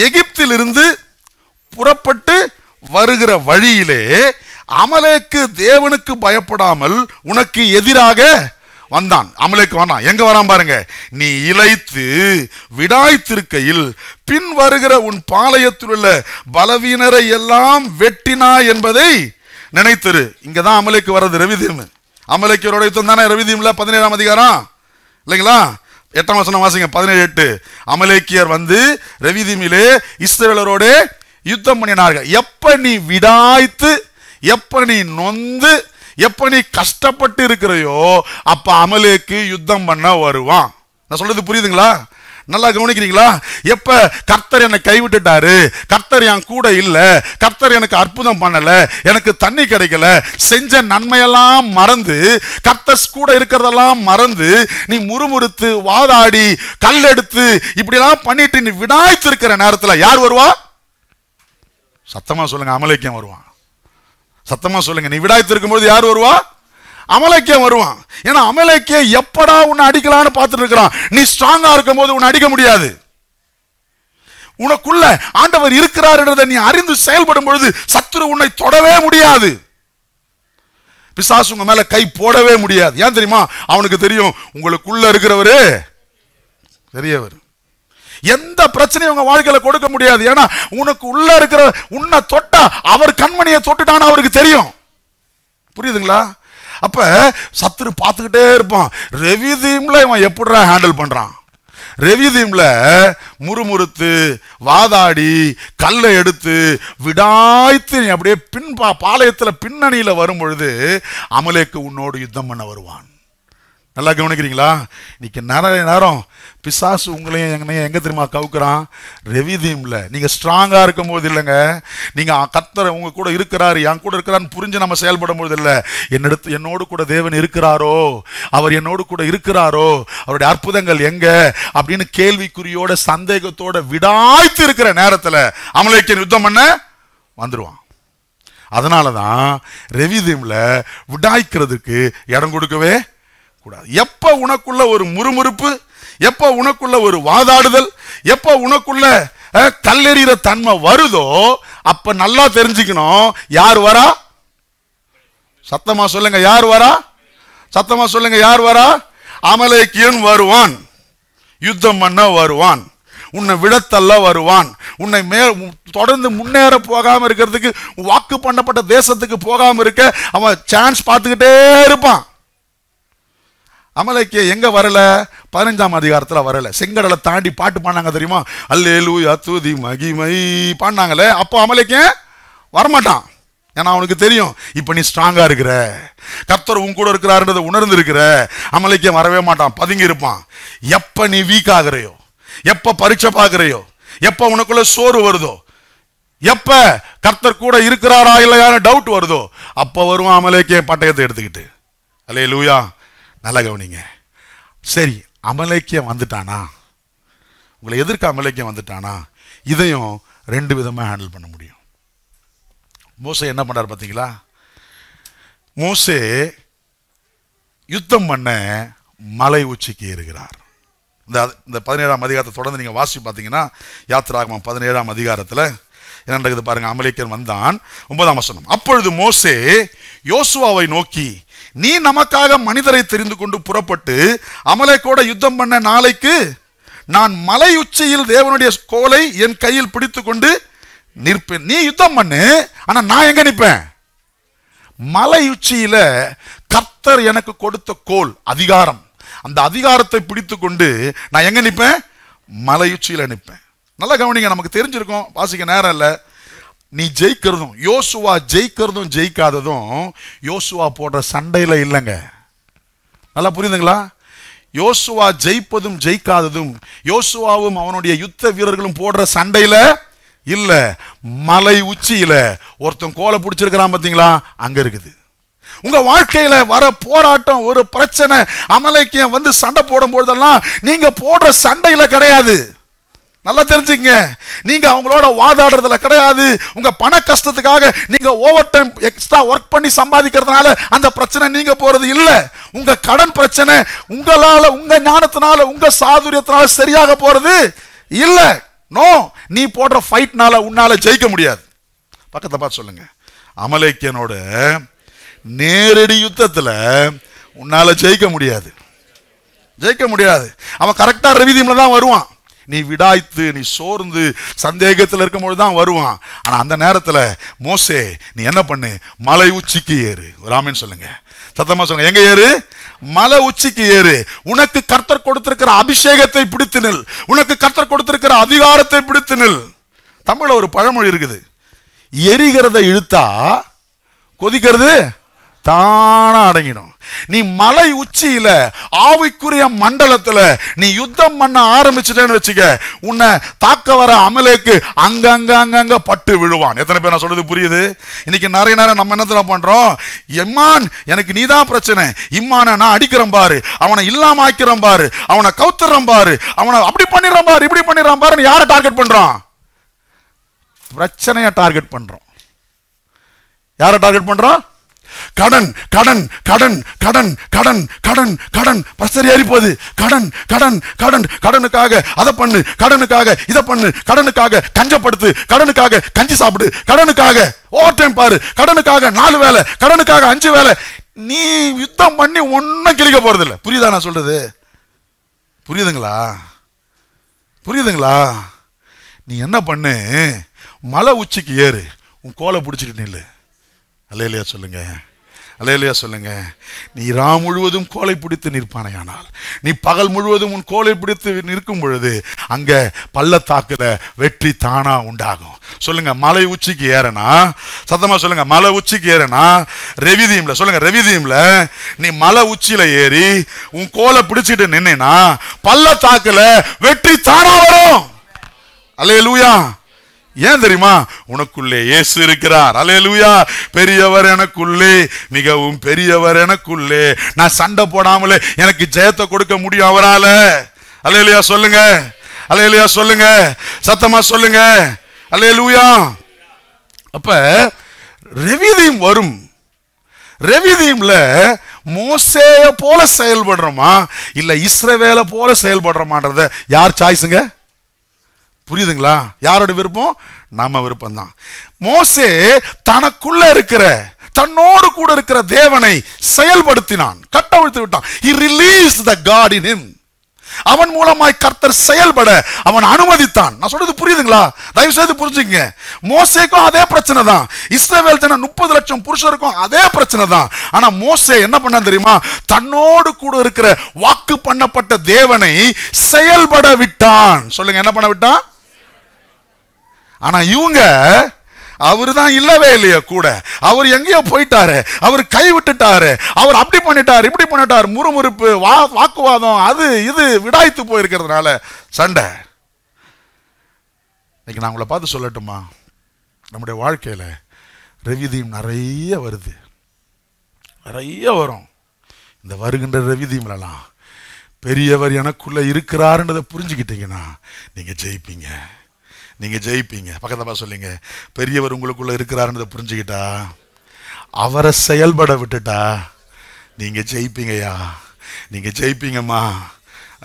[SPEAKER 1] எகிப்திலிருந்து புறப்பட்டு வருகிற வழியிலே அமலேக்கு தேவனுக்கு பயப்படாமல் உனக்கு எதிராக வந்தான். அமலேக்கு வந்தான். எங்க வரான் பாருங்க. நீ இளைத்து விடாய்த்திருக்கையில் பின் வருகிற உன் பாளையத்தில் உள்ள பலவீனரை எல்லாம் வெட்டினா என்பதை நினைத்திரு. இங்கதான் அமலேக்கு வர்றது ரெவிதீம். அமலேக்கரோட யுத்தம் தானே ரெவிதீம்ல 17ஆம் அதிகாரம் இல்லைங்களா? 8ஆம் வசனம் வாசிங்க. 17:8. அமலேக்கியர் வந்து ரெவிதீமிலே இஸ்ரவேலரோட யுத்தம் பண்ணினார்கள். எப்ப நீ விடாய்த்து, எப்ப நீ நொந்து, எப்ப நீ கஷ்டப்பட்டு இருக்கிறையோ அப்ப அமலேக்கு யுத்தம் பண்ண வருவான். நான் சொல்றது புரியுதுங்களா? நல்லா கவனிக்கிறீங்களா? எப்ப கர்த்தர் என்னை கைவிட்டுட்டாரு, கர்த்தர் என் கூட இல்ல, கர்த்தர் எனக்கு அற்புதம் பண்ணல, எனக்கு தண்ணி கிடைக்கல, செஞ்ச நன்மையெல்லாம் மறந்து, கர்த்தர் கூட இருக்கிறதெல்லாம் மறந்து, நீ முறுமுறுத்து வாதாடி கல் எடுத்து இப்படி எல்லாம் பண்ணிட்டு நீ விடாய்த்து இருக்கிற நேரத்துல யார் வருவா? சத்தமா சொல்லுங்க, அமலேக்கியம் வருவான். சத்தமா சொல்லுங்க, நீ விடாய்த்து இருக்கும்போது யார் வருவா? அமலேக்கியம் வருவான். ஏன்னா அமலேக்கியம் எப்படா உன்னை அடிக்கலான்னு பார்த்துட்டு இருக்கிறான். நீ ஸ்ட்ராங்கா இருக்கும் போது உன்னை அடிக்க முடியாது. உனக்குள்ள ஆண்டவர் இருக்கிறார் என்றதை நீ அறிந்து செயல்படும் பொழுது சத்துரு உன்னை தொடவே முடியாது. பிசாசு உங்க மேல கை போடவே முடியாது. ஏன் தெரியுமா? அவனுக்கு தெரியும் உங்களுக்குள்ள இருக்கிறவரு பெரியவர். எந்த பிரச்சனையும் உங்க வாழ்க்கையில கொடுக்க முடியாது. ஏன்னா உனக்கு உள்ள இருக்கிற உன்னை தொட்டா அவர் கண்மணியை தொட்டுட்டான்னு அவருக்கு தெரியும். புரியுதுங்களா? அப்ப சத்துரு பார்த்துக்கிட்டே இருப்பான். ரெவிதீம்ல இவன் எப்படிடா ஹேண்டில் பண்றான்? ரெவிதீம்ல முறுமுறுத்து வாதாடி கல்லை எடுத்து விடாய்த்து அப்படியே பாளையத்துல பின்னணியில வரும் பொழுது அமலேக்கு உன்னோடு யுத்தம் பண்ண வருவான். நல்லா கவனிக்கிறீங்களா? இன்னைக்கு நிறைய நேரம் பிசாசு உங்களையும் எங்க தெரியுமா கவுக்குறான்? ரெவிதீம்ல நீங்க ஸ்ட்ராங்கா இருக்கும் போது இல்லைங்க, நீங்க கர்த்தர் உங்க கூட இருக்கிறாரு, என் கூட இருக்கிறான்னு புரிஞ்சு நம்ம செயல்படும் போது இல்லை, என்னோடு கூட தேவன் இருக்கிறாரோ, அவர் என்னோடு கூட இருக்கிறாரோ, அவருடைய அற்புதங்கள் எங்க அப்படின்னு கேள்விக்குறியோட சந்தேகத்தோட விடாய்த்து இருக்கிற நேரத்துல அமலேக்கியன் யுத்தம் பண்ண வந்துருவான். அதனாலதான் ரெவிதீம்ல விடாய்க்கிறதுக்கு இடம் கொடுக்கவே கூடாது. எப்ப உனக்குள்ள ஒரு முறுமுறுப்பு, எப்ப உனக்குள்ள ஒரு வாதாடுதல், எப்ப உனக்குள்ள கல்லெறிகிற தன்மை வருதோ அப்ப நல்லா தெரிஞ்சுக்கணும் யார் வரா. சத்தமா சொல்லுங்க, யார் வரா? சத்தமா சொல்லுங்க, யார் வரா? அமலேக்கியன் வருவான், யுத்தம் பண்ண வருவான், உன்னை விடத்தல்ல வருவான், உன்னை தொடர்ந்து முன்னேற போகாம இருக்கிறதுக்கு, வாக்கு பண்ணப்பட்ட தேசத்துக்கு போகாம இருக்க அவன் சான்ஸ் பார்த்துக்கிட்டே இருப்பான். அமலேக்கிய எங்க வரல? 15ஆம் அதிகாரத்துல வரல. செங்கடலை தாண்டி பாட்டு பாடினாங்க தெரியுமா? அல்லேலூயா துதி மகிமை பாடினாங்களே. அப்போ அமலேக்கியன் வரமாட்டான். ஏன்னா அவனுக்கு தெரியும் இப்ப நீ ஸ்ட்ராங்கா இருக்கிற, கர்த்தர் உன் கூட இருக்கிறாருன்றதை உணர்ந்து இருக்கிற. அமலேக்கியன் வரவே மாட்டான், பதுங்கி இருப்பான். எப்ப நீ வீக் ஆகுறையோ, எப்ப பரீட்சை பார்க்கிறையோ, எப்ப உனக்குள்ள சோறு வருதோ, எப்ப கர்த்தர் கூட இருக்கிறாரா இல்லையான்னு டவுட் வருதோ அப்ப வருவான் அமலேக்கியன் பட்டயத்தை எடுத்துக்கிட்டு. அல்லேலூயா. நல்லா கவனிங்க. சரி, அமலேக்கியம் வந்துட்டானா, உங்களை எதிர்க்க அமலேக்கியம் வந்துட்டானா, இதையும் ரெண்டு விதமா ஹேண்டில் பண்ண முடியும். மோசே என்ன பண்றாரு பார்த்தீங்களா? மோசே யுத்தம் பண்ண மலை உச்சிக்கு ஏறுகிறார். இந்த 17ஆம் அதிகாரத்தை தொடர்ந்து நீங்க வாசி பார்த்தீங்கன்னா, யாத்திராகமம் 17ஆம் அதிகாரத்துல என்ன நடக்குது பாருங்க. அமலேக்கியன் வந்தான். 9ஆம் வசனம். அப்பொழுது மோசே யோசுவாவை நோக்கி, நீ நமக்காக மனிதரை தெரிந்து கொண்டு புறப்பட்டு அமலேக்கோட யுத்தம் பண்ண நாளைக்கு நான் மலை உச்சியில் தேவனுடைய கோலை என் கையில் பிடித்து கொண்டு நிற்பேன். நீ யுத்தம் பண்ணு, ஆனா நான் எங்க நிற்பேன்? மலை உச்சியில கர்த்தர் எனக்கு கொடுத்த கோல், அதிகாரம், அந்த அதிகாரத்தை பிடித்து கொண்டு நான் எங்க நிற்பேன்? மலை உச்சியில நிற்பேன். நல்லா கவனிங்க, நமக்கு தெரிஞ்சிருக்கும், வாசிக்க நேரம் இல்லை. நீ ஜெயிக்கிறதும் யோசுவா ஜெயிக்கிறதும் ஜெயிக்காததும் யோசுவா போடுற சண்டையில இல்லைங்க. நல்லா புரியுதுங்களா? யோசுவா ஜெயிப்பதும் ஜெயிக்காததும் யோசுவாவும் அவனுடைய யுத்த வீரர்களும் போடுற சண்டையில இல்ல, மலை உச்சியில ஒருத்தன் கோலை பிடிச்சிருக்கிறான் பாத்தீங்களா, அங்க இருக்குது. உங்க வாழ்க்கையில வர போராட்டம், ஒரு பிரச்சனை, அமலேக்கியம் வந்து சண்டை போடும் போதெல்லாம் நீங்க போடுற சண்டையில கிடையாது. நல்லா தெரிஞ்சுங்க, நீங்க அவங்களோட வாதாடுறதுல கிடையாது. உங்க பண கஷ்டத்துக்காக நீங்க ஓவர் டைம் எக்ஸ்ட்ரா ஒர்க் பண்ணி சம்பாதிக்கிறதுனால அந்த பிரச்சனை நீங்க போறது இல்ல. உங்க கடன் பிரச்சனை உங்களால, உங்க ஞானத்தினால, உங்க சாதுரியத்தினால சரியாக போறது இல்ல. நோ, நீ போடுற ஃபைட்னால உன்னால ஜெயிக்க முடியாது. பக்கத்தை பார்த்து சொல்லுங்க, அமலேக்கியனோட நேரடி யுத்தத்துல உன்னால ஜெயிக்க முடியாது, ஜெயிக்க முடியாது. அவன் கரெக்டா ரெவிதீம்ல தான் வருவான். நீ விடாய்த்து, நீ சோர்ந்து சந்தேகத்தில் இருக்கும்போது தான் வருவான். ஆனா அந்த நேரத்துல மோசே நீ என்ன பண்ணு? மலை உச்சிக்கு ஏறு. ராமன் சொல்லுங்க. சத்தமா சொல்லுங்க, எங்க ஏறு? மலை உச்சிக்கு ஏறு. உனக்கு கர்த்தர் கொடுத்திருக்கிற அபிஷேகத்தை பிடித்து நில். உனக்கு கர்த்தர் கொடுத்திருக்கிற அதிகாரத்தை பிடித்து நில். தமிழ்ல ஒரு பழமொழி இருக்குது, எரிகிறத இழுத்தா கொதிக்கிறது தானா அடங்கிடும். நீ மலை உச்சியில ஆவிக்குரிய மண்டலத்துல நீ யுத்தம் பண்ண ஆரம்பிச்சுட்டேன்னு வச்சுக்க, உன்னை தாக்க வர அமலேக்கு அங்கங்க பட்டு விழுவான். எத்தனை பேர் நான் சொல்றது புரியுது? இன்னைக்கு நிறைய நேரம் நம்ம என்ன பண்றோம், எம்மான் எனக்கு நீதான் பிரச்சனை, இம்மான நான் அடிக்கிறேன் பாரு, அவனை இல்லாம ஆக்கிறேன் பாரு, அவனை கவுத்துறேன் பாரு, அவனை அப்படி பண்ணிடுறான் பாரு, இப்படி பண்ணிடுறான் பாரு. யாரை டார்கெட் பண்றான்? பிரச்சனையை டார்கெட் பண்றோம். யாரை டார்கெட் பண்றோம்? கடன் கடன் கடன் கடன் கடன் கடன் கடன் பிரஷர் ஏறி போகுது. கடன் கடன் கடன் கடனுக்காக அதை பண்ணு, கடனுக்காக இதை பண்ணு, கடனுக்காக கஞ்சப்படுத்து, கடனுக்காக கஞ்சி சாப்பிடு, கடனுக்காக ஓவர் டைம் பாரு, கடனுக்காக 4 வேலை, கடனுக்காக 5 வேலை. நீ யுத்தம் பண்ணி ஒன்னும் கிழிக்க போறது இல்லை. புரியுதா நான் சொல்றது? புரியுதுங்களா? புரியுதுங்களா? நீ என்ன பண்ணு, மலை உச்சிக்கு ஏறு, உன் கோலை பிடிச்சிட்டு நில்லு. அல்லேலூயா சொல்லுங்க, அல்லேலூயா சொல்லுங்க. நீ ராம் முழுவதும் கோலை பிடித்து நிற்பானையானால், நீ பகல் முழுவதும் உன் கோலை பிடித்து நிற்கும் பொழுது அங்க பள்ளத்தாக்குல வெற்றி தானா உண்டாகும். சொல்லுங்க, மலை உச்சிக்கு ஏறனா, சத்தமா சொல்லுங்க, மலை உச்சிக்கு ஏறனா ரெவிதீம்ல, சொல்லுங்க ரெவிதீம்ல நீ மலை உச்சியில ஏறி உன் கோலை பிடிச்சிட்டு நின்னா பள்ளத்தாக்குல வெற்றி தானா வரும். அல்லேலூயா. ஏன் தெரியுமா? உனக்குள்ளே இயேசு இருக்கிறார். அல்லேலூயா. பெரியவர் எனக்குள்ளே, மிகவும் பெரியவர் எனக்குள்ளே. நான் சண்டை போடாமலே எனக்கு ஜெயத்தை கொடுக்க முடியும் அவரால. அல்லேலூயா சொல்லுங்க, அல்லேலூயா சொல்லுங்க, சத்தமா சொல்லுங்க, அல்லேலூயா. அப்ப ரெவிதீம் வரும். ரெவிதீம்ல மோசேய போல செயல்படுறோமா இல்ல இஸ்ரவேலை போல செயல்படுறோமான்றத யார் சாய்ஸுங்க? புரியுதுங்களா? யாரோட விருப்பம்? நம்ம விருப்பம் தான். மோசே தனக்குள்ள இருக்கிற, தன்னோடு கூட இருக்கிற தேவனை செயல்படுத்தினான், கட்டவிழ்த்து விட்டான். He released the God in him. அவன் மூலமாய் கர்த்தர் செயல்பட அவன் அனுமதித்தான். நான் சொல்றது புரியுதுங்களா? தயவு செய்து புரிஞ்சுங்க. மோசேக்கும் அதே பிரச்சனை தான், இஸ்ரவேல் ஜன 30 லட்சம் புருஷருக்கும் அதே பிரச்சனை தான். ஆனா மோசே என்ன பண்ணான் தெரியுமா? தன்னோடு கூட இருக்கிற வாக்கு பண்ணப்பட்ட தேவனை செயல்பட விட்டான். சொல்லுங்க, என்ன பண்ண விட்டான்? ஆனா இவங்க, அவரு தான் இல்லவே இல்லையா கூட, அவர் எங்கேயோ போயிட்டாரு, அவர் கை விட்டுட்டாரு, அவர் அப்படி பண்ணிட்டாரு, இப்படி பண்ணிட்டாரு, முறுமுறுப்பு, வாக்குவாதம், அது இது விடாய்த்து போயிருக்கிறதுனால சண்டை. இன்னைக்கு நான் உங்களை பார்த்து சொல்லட்டுமா, நம்முடைய வாழ்க்கையில ரெவிதீம் நிறைய வருது, நிறைய வரும். இந்த வருகின்ற ரெவிதீம்லாம் பெரியவர் எனக்குள்ள இருக்கிறாருன்றதை புரிஞ்சுக்கிட்டீங்கன்னா நீங்க ஜெயிப்பீங்க, நீங்க ஜெயிப்பீங்க. பக்கத்துல சொல்லுங்க, பெரியவர் உங்களுக்குள்ள இருக்கிறாருன்றதை புரிஞ்சுக்கிட்டா, அவரை செயல்பட விட்டுட்டா நீங்க ஜெயிப்பீங்கய்யா, நீங்க ஜெயிப்பீங்கம்மா.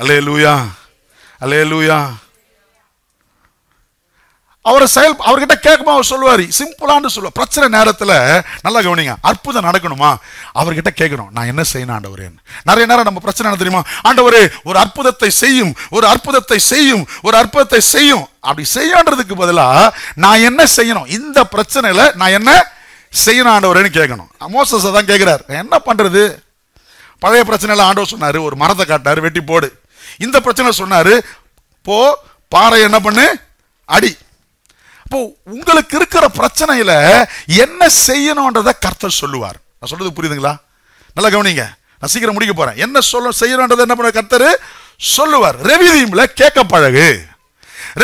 [SPEAKER 1] அல்லேலூயா, அல்லேலூயா. அவர்கிட்ட கேட்குமா, அவர் சொல்லுவாரு, சிம்பிளான்னு சொல்லுவார். பிரச்சனை நேரத்துல நல்லா கவனிங்க, அற்புதம் நடக்கணுமா, அவர்கிட்ட கேட்கணும், நான் என்ன செய்யணும் ஆண்டவரே. நிறைய நேரம் நம்ம பிரச்சனை என்ன தெரியுமா, ஆண்டவரே ஒரு அற்புதத்தை செய்யும், ஒரு அற்புதத்தை செய்யும், ஒரு அற்புதத்தை செய்யும். அப்படி செய்யன்றதுக்கு பதிலா நான் என்ன செய்யணும், இந்த பிரச்சனையில நான் என்ன செய்யணும் ஆண்டவரேன்னு கேட்கணும். மோசஸ் தான் கேட்கிறார், என்ன பண்றது? பழைய பிரச்சனையில ஆண்டவர் சொன்னாரு, ஒரு மரத்தை காட்டாரு, வெட்டி போடு. இந்த பிரச்சனை சொன்னாரு, போ பாறை என்ன பண்ணு, அடி. அப்போ உங்களுக்கு இருக்கிற பிரச்சனையில என்ன செய்யணும்ன்றத கர்த்தர் சொல்லுவார். நான் சொல்றது புரியுதுங்களா? நல்லா கவனிங்க, நான் சீக்கிரம் முடிக்க போறேன். என்ன செய்யணும்ன்றத என்ன பண்ண கர்த்தர் சொல்லுவார். ரெவிதீம்ல கேட்க பழகு,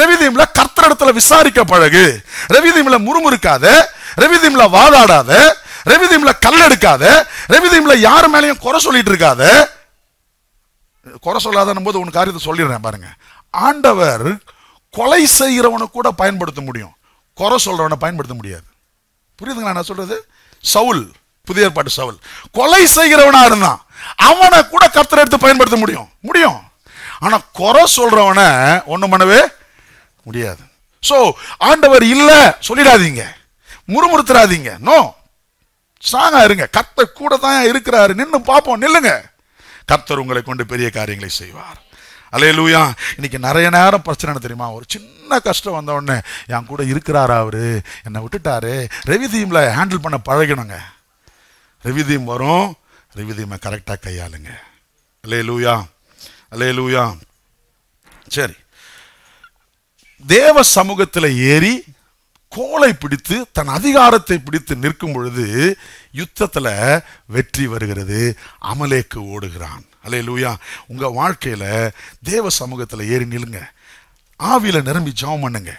[SPEAKER 1] ரெவிதீம்ல கர்த்தரிடத்துல விசாரிக்க பழகு, ரெவிதீம்ல முறுமுறுக்காத, ரெவிதீம்ல வாதாடாத, ரெவிதீம்ல கல் எடுக்காத, ரெவிதீம்ல யாரு மேலேயும் குறை சொல்லிட்டு இருக்காத. குறை சொல்லாத போது உன் காரியத்தை சொல்லிடுறேன் பாருங்க. ஆண்டவர் கொலை செய்கிறவனை கூட பயன்படுத்த முடியும், குறை சொல்றவனை பயன்படுத்த முடியாது. புரியுதுங்களா நான் சொல்றது? சவுல், புதிய ஏற்பாட்டு சவுல் கொலை செய்கிறவனா இருந்தான், அவனை கூட கர்த்தர் எடுத்து பயன்படுத்த முடியும். ஆனா குறை சொல்றவனை ஒண்ணும் பண்ணவே முடியாது. சோ ஆண்டவர் இல்ல சொல்லிடாதீங்க, முறுமுறுத்துறாதீங்க. நோ, ஸ்ட்ராங்கா இருங்க. கர்த்தர் கூட தான் இருக்கிறாரு, நின்னு பாப்போம், நில்லுங்க. கர்த்தர் உங்களை கொண்டு பெரிய காரியங்களை செய்வார். அல்லேலூயா. இன்னைக்கு நிறைய நேரம் பிரச்சனை தெரியுமா, ஒரு சின்ன கஷ்டம் வந்த உடனே என் கூட இருக்கிறாரா அவரு, என்னை விட்டுட்டாரு. ரெவிதீம்ல ஹேண்டில் பண்ண பழகணுங்க. ரெவிதீம் வரும், ரிவிதியமை கரெக்டாக கையாளுங்க. அல்லேலூயா, அல்லேலூயா. சரி, தேவ சமூகத்தில் ஏறி கோலை பிடித்து தன் அதிகாரத்தை பிடித்து நிற்கும் பொழுது யுத்தத்தில் வெற்றி வருகிறது. அமலேக்கு ஓடுகிறான். அல்லேலூயா. உங்க வாழ்க்கையில தேவ சமூகத்தில் ஏறி நில்லுங்க. ஆவியில நிரம்பி ஜெபம் பண்ணுங்க.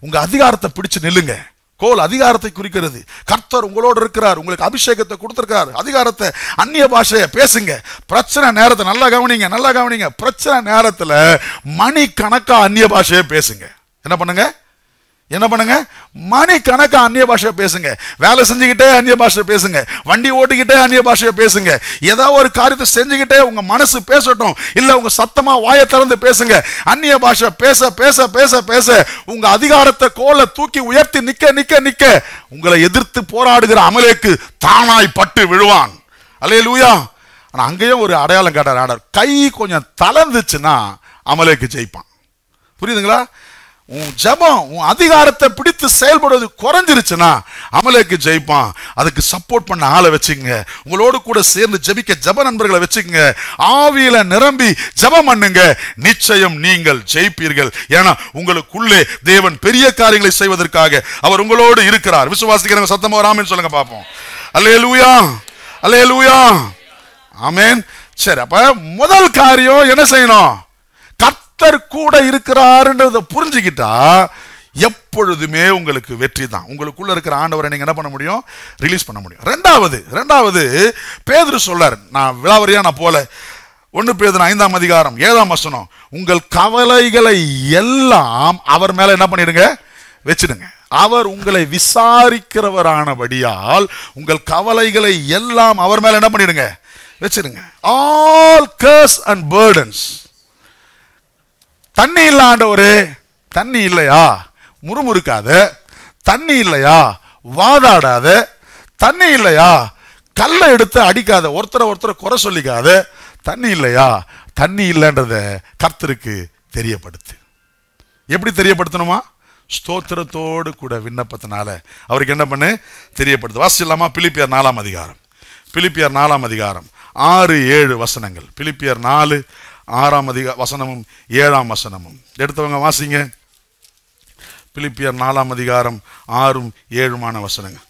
[SPEAKER 1] உங்க அதிகாரத்தை பிடிச்சு நில்லுங்க. கோல் அதிகாரத்தை குறிக்கிறது. கர்த்தர் உங்களோடு இருக்கிறார், உங்களுக்கு அபிஷேகத்தை கொடுத்திருக்கார். அதிகாரத்தை, அந்நிய பாஷையை பேசுங்க. பிரச்சனை நேரத்தை நல்லா கவனிங்க, நல்லா கவனிங்க. பிரச்சனை நேரத்தில் மணி கணக்கா அந்நிய பாஷையை பேசுங்க. என்ன பண்ணுங்க, என்ன பண்ணுங்க? மணி கணக்கா அந்நிய பாஷையை பேசுங்க. வேலை செஞ்சுக்கிட்டே அந்நிய பாஷை பேசுங்க. வண்டி ஓட்டிக்கிட்டே அந்நிய பாஷையை பேசுங்க. ஏதாவது ஒரு காரியத்தை செஞ்சுக்கிட்டே உங்க மனசு பேசட்டும், இல்ல உங்க சத்தமா வாயை திறந்து பேசுங்க. அந்நிய பாஷை பேச பேச பேச பேச உங்க அதிகாரத்தை கோலை தூக்கி உயர்த்தி நிக்க நிக்க நிக்க உங்களை எதிர்த்து போராடுகிற அமலேக்கு தானாய் பட்டு விழுவான். அல்லேலூயா. ஆனா அங்கேயும் ஒரு அடையாளம் காட்டார் ஆண்டவர். கை கொஞ்சம் தளர்ந்துச்சுன்னா அமலேக்கு ஜெயிப்பான். புரியுதுங்களா? உன் ஜெபம், உன் அதிகாரத்தை பிடித்து செயல்படுவது குறைஞ்சிருச்சுன்னா அமலேக்கு ஜெயிப்பான். அதுக்கு சப்போர்ட் பண்ண ஆளை வச்சுக்கங்க. உங்களோடு கூட சேர்ந்து ஜெபிக்க ஜெப நண்பர்களை வச்சுக்கங்க. ஆவியில நிரம்பி ஜெபம் பண்ணுங்க. நிச்சயம் நீங்கள் ஜெயிப்பீர்கள். ஏன்னா உங்களுக்குள்ளே தேவன் பெரிய காரியங்களை செய்வதற்காக அவர் உங்களோடு இருக்கிறார். விசுவாசிக்கிறவங்க சத்தமா ஆமென் சொல்லுங்க பாப்போம். அல்லேலூயா, அல்லேலூயா, ஆமென். சரி, அப்ப முதல் காரியம் என்ன செய்யணும்? கூட இருக்கிறார்ன்றதை புரிஞ்சுக்கிட்டா எப்பொழுதுமே உங்களுக்கு வெற்றி தான். உங்களுக்குள்ள இருக்கிற ஆண்டவரை நீங்க என்ன பண்ண முடியும்? ரிலீஸ் பண்ண முடியும். ரெண்டாவது பேதுரு சொல்றார், நான் விலாவரியா நான் போல, 1 பேதுரு 5ஆம் அதிகாரம் 7ஆம் வசனம், உங்கள் கவலைகளை எல்லாம் அவர் மேல என்ன பண்ணிடுங்க? வச்சிடுங்க. அவர் உங்களை விசாரிக்கிறவரானபடியால் உங்கள் கவலைகளை எல்லாம் அவர் மேல என்ன பண்ணிடுங்க? வச்சிடுங்க. All cares and burdens. தண்ணி இல்ல ஆண்டவரே, தண்ணி இல்லையா முறுமுறுக்காத, தண்ணி இல்லையா வாதாடாத, தண்ணி இல்லையா கல்லை எடுத்து அடிக்காத, ஒருத்தரை குறை சொல்லிக்காத, தண்ணி இல்லையா, தண்ணி இல்லைன்றத கர்த்தருக்கு தெரியப்படுத்து. எப்படி தெரியப்படுத்தணுமா? ஸ்தோத்திரத்தோடு கூட விண்ணப்பத்தினால அவருக்கு என்ன பண்ணு? தெரியப்படுத்து. வாசிக்கலாமா? பிலிப்பியர் 4ஆம் அதிகாரம், பிலிப்பியர் 4ஆம் அதிகாரம் 6-7 வசனங்கள். பிலிப்பியர் 4 6ஆம் வசனமும் 7ஆம் வசனமும் எடுத்தவங்க வாசிங்க. பிலிப்பியர் 4ஆம் அதிகாரம் 6-7 வசனங்கள்.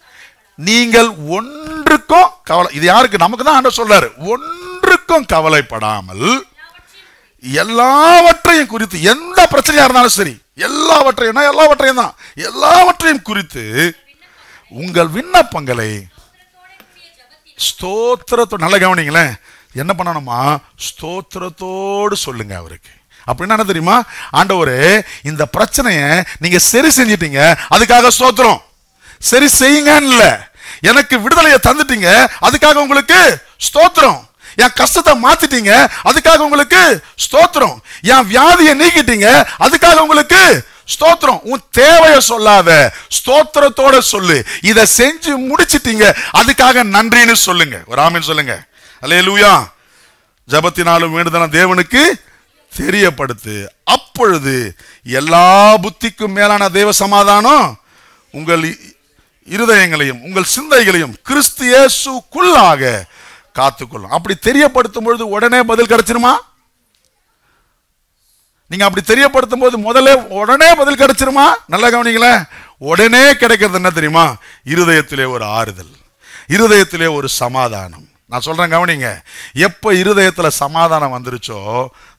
[SPEAKER 1] நீங்கள் ஒன்றுக்கும் கவலை, இது யாருக்கு? நமக்கு தான் ஆண்டவர் சொல்றாரு, ஒன்றுக்கும் கவலைப்படாமல் எல்லாவற்றையும் குறித்து, எந்த பிரச்சனையா இருந்தாலும் சரி, எல்லாவற்றையும் தான், எல்லாவற்றையும் குறித்து உங்கள் விண்ணப்பங்களை ஸ்தோத்திரத்தோடு, நல்ல கவனிங்களேன், என்ன பண்ணணுமா? ஸ்தோத்திரத்தோடு சொல்லுங்க அவருக்கு. அப்படின்னா என்ன தெரியுமா? ஆண்டவரே, இந்த பிரச்சனையை நீங்க சரி செஞ்சிட்டீங்க, அதுக்காக ஸ்தோத்திரம். சரி செய்யுங்கன்னு இல்ல, எனக்கு விடுதலையை தந்துட்டீங்க, அதுக்காக உங்களுக்கு ஸ்தோத்திரம். என் கஷ்டத்தை மாத்திட்டீங்க, அதுக்காக உங்களுக்கு ஸ்தோத்திரம். என் வியாதியை நீக்கிட்டீங்க, அதுக்காக உங்களுக்கு ஸ்தோத்திரம். உன் தேவையை சொல்லாத, ஸ்தோத்திரத்தோட சொல்லு. இதை செஞ்சு முடிச்சிட்டீங்க, அதுக்காக நன்றின்னு சொல்லுங்க. ஒரு ஆமென் சொல்லுங்க. அல்லேலூயா. ஜெபத்தினாலும் வேண்டுதலும் தேவனுக்கு தெரியப்படுத்து. அப்பொழுது எல்லா புத்திக்கும் மேலான தேவ சமாதானம் உங்கள் இருதயங்களையும் உங்கள் சிந்தைகளையும் கிறிஸ்து இயேசுக்குள்ளாக காத்துக்கொள்ளும். அப்படி தெரியப்படுத்தும் பொழுது உடனே பதில் கிடைச்சிருமா? நீங்க அப்படி தெரியப்படுத்தும் போது உடனே பதில் கிடைச்சிருமா? நல்லா கவனிங்களேன். உடனே கிடைக்கிறது என்ன தெரியுமா? இருதயத்திலே ஒரு ஆறுதல், இருதயத்திலே ஒரு சமாதானம். நான் சொல்றேன் கவனிங்க. எப்ப இருதயத்துல சமாதானம் வந்துருச்சோ,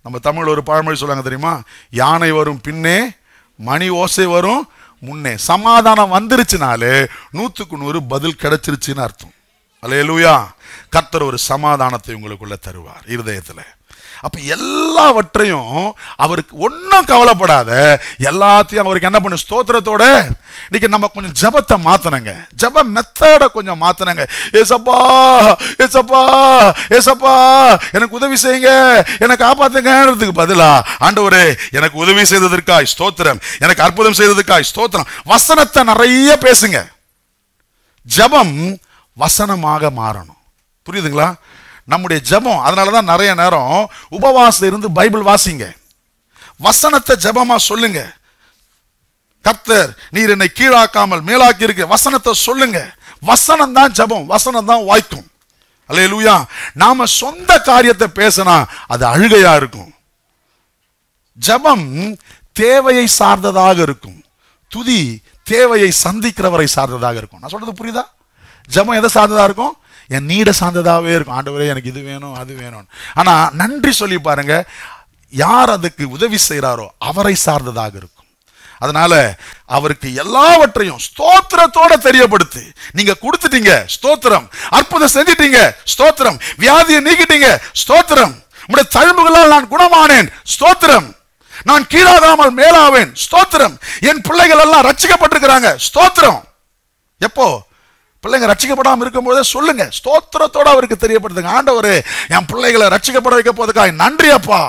[SPEAKER 1] நம்ம தமிழ் ஒரு பழமொழி சொல்லுவாங்க தெரியுமா? யானை வரும் பின்னே, மணி ஓசை வரும் முன்னே. சமாதானம் வந்துருச்சுனாலே 100க்கு 100 பதில் கிடைச்சிருச்சுன்னு அர்த்தம். அல்லேலூயா. கர்த்தர் ஒரு சமாதானத்தை உங்களுக்குள்ள தருவார் இருதயத்துல. அப்ப எல்லாவற்றையும் அவருக்கு ஒன்னும் கவலைப்படாத, எல்லாத்தையும் அவருக்கு என்ன பண்ணு? ஸ்தோத்திரத்தோட. இன்னைக்கு நம்ம கொஞ்சம் ஜெபத்தை மாத்தனங்க, ஜெப மெத்தட கொஞ்சம் மாத்தனங்க. ஏசப்பா, ஏசப்பா, ஏசப்பா, எனக்கு உதவி செய்யுங்க, எனக்கு காப்பாத்துங்கிறதுக்கு பதிலா, ஆண்டவரே எனக்கு உதவி செய்ததற்காய் ஸ்தோத்திரம், எனக்கு அற்புதம் செய்ததற்காய் ஸ்தோத்திரம். வசனத்தை நிறைய பேசுங்க. ஜெபம் வசனமாக மாறணும். புரியுதுங்களா? நம்முடைய ஜெபம். அதனாலதான் நிறைய நேரம் உபவாசம் இருந்து பைபிள் வாசிங்க, வசனத்தை ஜெபமா சொல்லுங்க. கர்த்தர் நீர் என்னை கீழாக்காமல் மேலாக்கி இருக்க வசனத்தை சொல்லுங்க. வசனம் தான் ஜெபம், வசனம் தான் வாய்க்கும். அல்லேலூயா. நாம சொந்த காரியத்தை பேசினா அது அழுகையா இருக்கும். ஜெபம் தேவையை சார்ந்ததாக இருக்கும். துதி தேவையை சந்திக்கிறவரை சார்ந்ததாக இருக்கும். நான் சொல்றது புரியுதா? ஜெபம் எதை சார்ந்ததா இருக்கும்? என் நீட சார்ந்ததாகவே இருக்கும். ஆண்டவரே எனக்கு இது வேணும் அது வேணும். ஆனா நன்றி சொல்லி பாருங்க, யார் அதுக்கு உதவி செய்கிறாரோ அவரை சார்ந்ததாக இருக்கும். அதனால அவருக்கு எல்லாவற்றையும் ஸ்தோத்திரத்தோட தெரியப்படுத்து. நீங்க கொடுத்துட்டீங்க, ஸ்தோத்திரம். அற்புதம் செஞ்சிட்டீங்க, ஸ்தோத்திரம். வியாதியை நீக்கிட்டீங்க, ஸ்தோத்திரம். உங்களுடைய தழும்புகளால் நான் குணமானேன், ஸ்தோத்திரம். நான் கீழாகாமல் மேலாவேன், ஸ்தோத்திரம். என் பிள்ளைகள் எல்லாம் ரட்சிக்கப்பட்டிருக்கிறாங்க, ஸ்தோத்திரம். எப்போ பிள்ளைங்க ரட்சிக்கப்படாமல் இருக்கும்போதே சொல்லுங்க, ஸ்தோத்திரத்தோட அவருக்கு தெரியப்படுத்துங்க. ஆண்டவரே என் பிள்ளைகளை ரட்சிக்கப்பட வைக்க போறதுக்காக நன்றி அப்பா.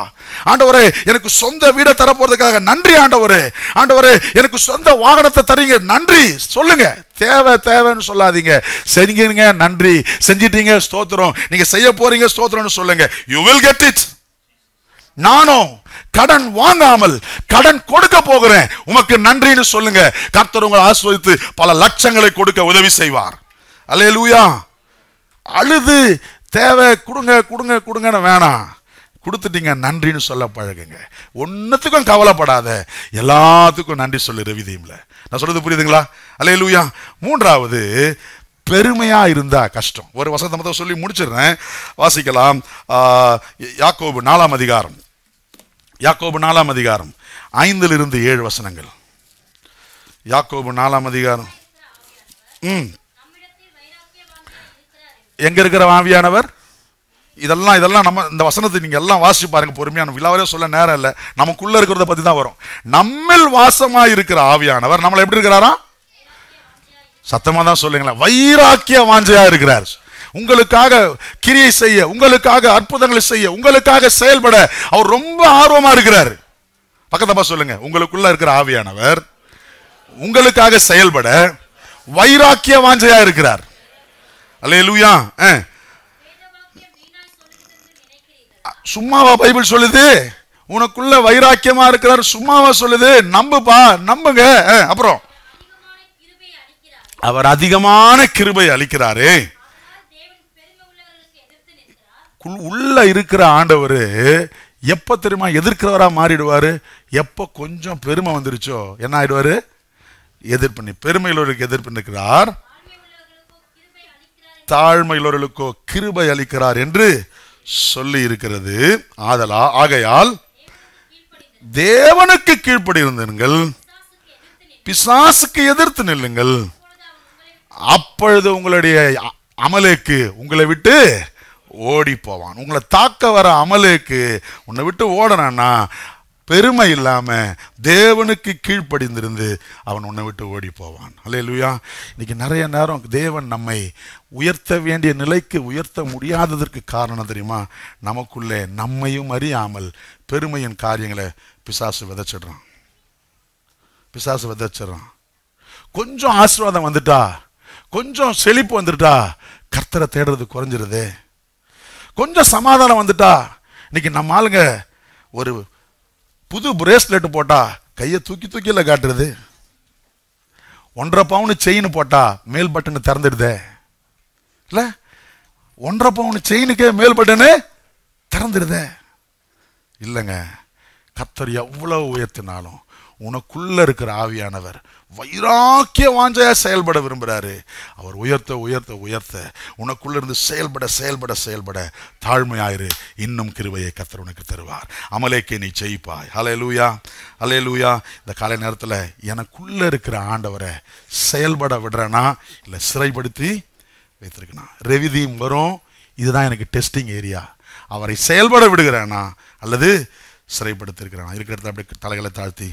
[SPEAKER 1] ஆண்டவரே எனக்கு சொந்த வீடை தரப்போறதுக்காக நன்றி ஆண்டவரே. ஆண்டவரே எனக்கு சொந்த வாகனத்தை தரீங்க, நன்றி சொல்லுங்க. தேவை தேவைன்னு சொல்லாதீங்க. செஞ்சீங்க நன்றி, செஞ்சிட்டீங்க ஸ்தோத்திரம், நீங்க செய்ய போறீங்க ஸ்தோத்திரம்னு சொல்லுங்க. You will get it. நானும் கடன் வாங்காமல் கடன் கொடுக்க போகிறேன், உமக்கு நன்றின்னு சொல்லுங்க. கர்த்தர் உங்களை ஆசீர்வதித்து பல லட்சங்களை கொடுக்க உதவி செய்வார். அல்லேலூயா. அழுது தேவை கொடுங்க கொடுங்க கொடுங்கன்னு வேணாம். கொடுத்துட்டீங்க நன்றின்னு சொல்ல பழகுங்க. ஒன்னுத்துக்கும் கவலைப்படாத, எல்லாத்துக்கும் நன்றி சொல்லு. ரவிதீம்ல நான் சொல்றது புரியுதுங்களா? அல்லேலூயா. மூன்றாவது, பெருமையா இருந்தா கஷ்டம். ஒரு வசனத்தை மட்டும் சொல்லி முடிச்சிடுறேன், வாசிக்கலாம். யாக்கோபு 4ஆம் அதிகாரம், யாக்கோபு 4ஆம் அதிகாரம் 5-7 வசனங்கள். யாக்கோபு 4ஆம் அதிகாரம். எங்க இருக்கிற ஆவியானவர்? இதெல்லாம் நம்ம இந்த வசனத்தை நீங்க எல்லாம் வாசிச்சு பாருங்க பொறுமையான. விழாவரே சொல்ல நேரம் இல்லை, நமக்குள்ள இருக்கிறத பத்தி தான் வரும். நம்மில் வாசமா இருக்கிற ஆவியானவர் நம்மள எப்படி இருக்கிறாரா? சத்தமா தான் சொல்லுங்களேன். வைராக்கிய வாஞ்சையா இருக்கிறார். உங்களுக்காக கிரியை செய்ய, உங்களுக்காக அற்புதங்களை செய்ய, உங்களுக்காக செயல்பட அவர் ரொம்ப ஆர்வமா இருக்கிறார். பக்கத்தப்பா சொல்லுங்க, உங்களுக்குள்ள இருக்கிற ஆவியானவர் உங்களுக்காக செயல்பட வைராக்கிய வாஞ்சையா இருக்கிறார். அல்லேலூயா. சும்மாவா பைபிள் சொல்லுது? உனக்குள்ள வைராக்கியமா இருக்கிறார், சும்மாவா சொல்லுது? நம்புப்பா, நம்புங்க. அப்புறம் அவர் அதிகமான கிருபை அளிக்கிறாரே. உள்ள இருக்கிற ஆண்டவர் எப்ப தெரியுமா எதிர்க்கிறவரா மாறிடுவாரு? எப்ப கொஞ்சம் பெருமை வந்துருச்சோ என்ன ஆயிடுவாரு? எதிர்ப்பு. பெருமையுள்ளவர்களுக்கு எதிர்ப்பு நிற்கிறார், தாழ்மையுள்ளவர்களுக்கோ கிருபை அளிக்கிறார் என்று சொல்லி இருக்கிறது. ஆகையால் தேவனுக்கு கீழ்ப்படியிருந்தீர்கள், பிசாசுக்கு எதிர்த்து நில்லுங்கள், அப்பொழுது உங்களுடைய அமலேக்கு உங்களை விட்டு ஓடி போவான். உங்களை தாக்க வர அமலேக்கு உன்னை விட்டு ஓடனா பெருமை இல்லாம தேவனுக்கு கீழ்ப்படிந்திருந்து அவன் உன்னை விட்டு ஓடி போவான். அல்லேலூயா. இன்னைக்கு நிறைய நேரம் தேவன் நம்மை உயர்த்த வேண்டிய நிலைக்கு உயர்த்த முடியாததற்கு காரணம் தெரியுமா? நமக்குள்ளே நம்மையும் அறியாமல் பெருமையின் காரியங்களை பிசாசு விதைச்சிடுறான். பிசாசு விதைச்சிடறான். கொஞ்சம் ஆசீர்வாதம் வந்துட்டா, கொஞ்சம் செழிப்பு வந்துட்டா கர்த்தரை தேடுறது குறைஞ்சிருது. கொஞ்சம் சமாதானம் வந்துட்டா, இன்னைக்கு நம்ம ஆளுங்க ஒரு புது பிரேஸ்லெட் போட்டா கையை தூக்கி தூக்கில காட்டுறது, 1.5 பவுன் செயின் போட்டா மேல் பட்டனு திறந்துடுதே இல்ல, 1.5 பவுன் செயினுக்கே மேல் பட்டனு திறந்துடுதே இல்லைங்க. கர்த்தர் எவ்வளவு உயர்த்தினாலும் உனக்குள்ள இருக்கிற ஆவியானவர் வைராக்கிய வாஞ்சையா செயல்பட விரும்புகிறாரு. அவர் உயர்த்த உயர்த்த உயர்த்த உனக்குள்ள இருந்து செயல்பட செயல்பட செயல்பட தாழ்மையாயிரு, இன்னும் கிருபையை கர்த்தர் உனக்கு தருவார். அமலேக்கே நீ ஜெயிப்பாய். ஹல்லேலூயா, ஹல்லேலூயா. இந்த காலை நேரத்தில் எனக்குள்ள இருக்கிற ஆண்டவரை செயல்பட விடுறேனா இல்லை சிறைப்படுத்தி வைத்திருக்கேனா? ரெவிதீம் வரும், இதுதான் எனக்கு டெஸ்டிங் ஏரியா. அவரை செயல்பட விடுகிறேனா அல்லது சிறைப்படுத்திருக்கிறானா? இருக்கிற இடத்துல அப்படி தலைகளை தாழ்த்தி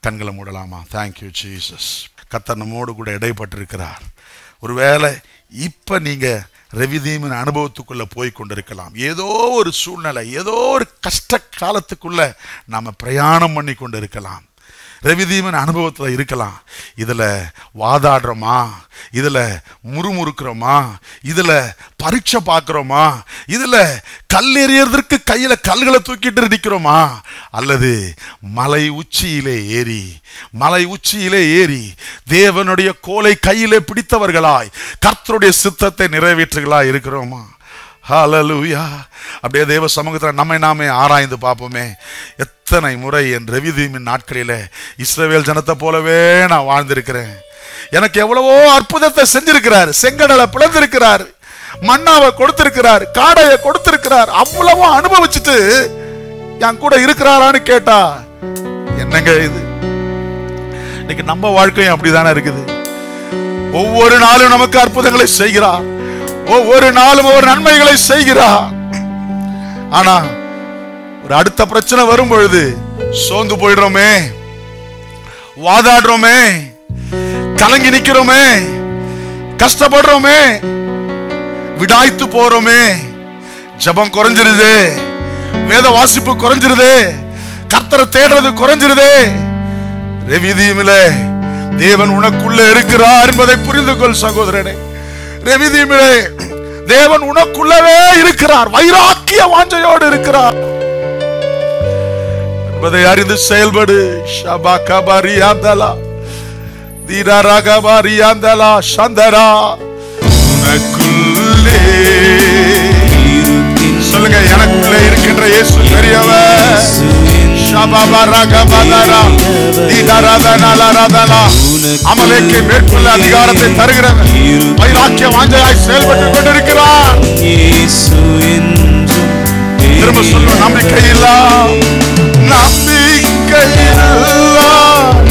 [SPEAKER 1] கண்களை மூடலாமா? Thank you Jesus. கர்த்தர் நம்மோடு கூட இடைப்பட்டிருக்கிறார். ஒருவேளை இப்ப நீங்க ரெவிதீமின் அனுபவத்துக்குள்ள போய் கொண்டிருக்கலாம். ஏதோ ஒரு சூழ்நிலை, ஏதோ ஒரு கஷ்ட காலத்துக்குள்ள நாம பிரயாணம் பண்ணி கொண்டு இருக்கலாம். ரெவிதீமின் அனுபவத்தில் இருக்கலாம். இதில் வாதாடுறோமா, இதில் முறுமுறுக்கிறோமா, இதில் பரீட்சை பார்க்குறோமா, இதில் கல் எறியறதற்கு கையில் கல்களை தூக்கிட்டு நிற்கிறோமா, அல்லது மலை உச்சியிலே ஏறி தேவனுடைய கோலை கையிலே பிடித்தவர்களாய் கர்த்தருடைய சித்தத்தை நிறைவேற்றுகளாய் இருக்கிறோமா? ஹல்லேலூயா. அப்படியே தேவ சமூகத்தில் நம்மை நாமே ஆராய்ந்து பார்ப்போமே. எத்தனை முறை என் ரெவிதீமின் நாட்களில் இஸ்ரவேல் ஜனத்தை போலவே நான் வாழ்ந்திருக்கிறேன். எனக்கு எவ்வளவோ அற்புதத்தை செஞ்சிருக்கிறார். செங்கடலை பிளந்திருக்கிறார், மன்னாவை கொடுத்திருக்கிறார், காடையை கொடுத்திருக்கிறார். அவ்வளவோ அனுபவிச்சுட்டு என் கூட இருக்கிறாரான்னு கேட்டா என்னங்க இது? இன்னைக்கு நம்ம வாழ்க்கையும் அப்படிதானே இருக்குது. ஒவ்வொரு நாளும் நமக்கு அற்புதங்களை செய்கிறார், ஒவ்வொரு நாளும் ஒவ்வொரு நன்மைகளை செய்கிறார். ஆனா ஒரு அடுத்த பிரச்சனை வரும் பொழுது சோர்ந்து போயிடுறோமே, வாதாடுறோமே, கலங்கி நிக்கிறோமே, கஷ்டப்படுறோமே, விடாய்த்து போறோமே. ஜபம் குறைஞ்சிருது, வேத வாசிப்பு குறைஞ்சிருது, கர்த்தரை தேடுறது குறைஞ்சிருது. ரெவிதீமிலே தேவன் உனக்குள்ள இருக்கிறார் என்பதை புரிந்து கொள் சகோதரனே. ரெவிதீமிலே தேவன் உனக்குள்ளவே இருக்கிறார், வைராக்கிய வாஞ்சையோடு இருக்கிறார் என்பதை அறிந்து செயல்படு. ஷபாகபரியாந்தலா தீரரகபரியாந்தலா சந்தரா உனக்குள்ளே சொல்லுங்க, எனக்குள்ளே இருக்கின்ற இயேசு பெரியவர். அமலேக்கை மேற்கொள்ள அதிகாரத்தை தருகிறவர், வைராக்கிய வாஞ்சையாய் செயல்பட்டு கொண்டிருக்கிறார். திரும்ப சொல்லும், நம்பிக்கையில்லா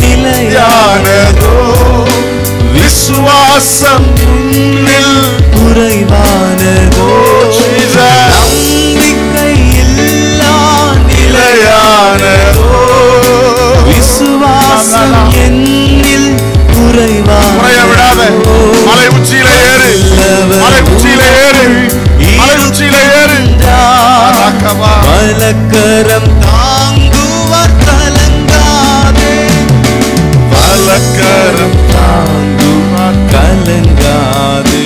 [SPEAKER 1] நிலையானதோ விசுவாசம் குறைவானதோ,
[SPEAKER 2] விசுவாசம் என்னில் குறைய விடாத.
[SPEAKER 1] மலை உச்சியிலே ஏறு, மலை உச்சியிலே ஏறு, மலை உச்சியிலே ஏறு.
[SPEAKER 2] வலக்கரம் தாங்குவார் கலங்காதே,
[SPEAKER 1] வலக்கரம்
[SPEAKER 2] தாங்குவார் கலங்காதே.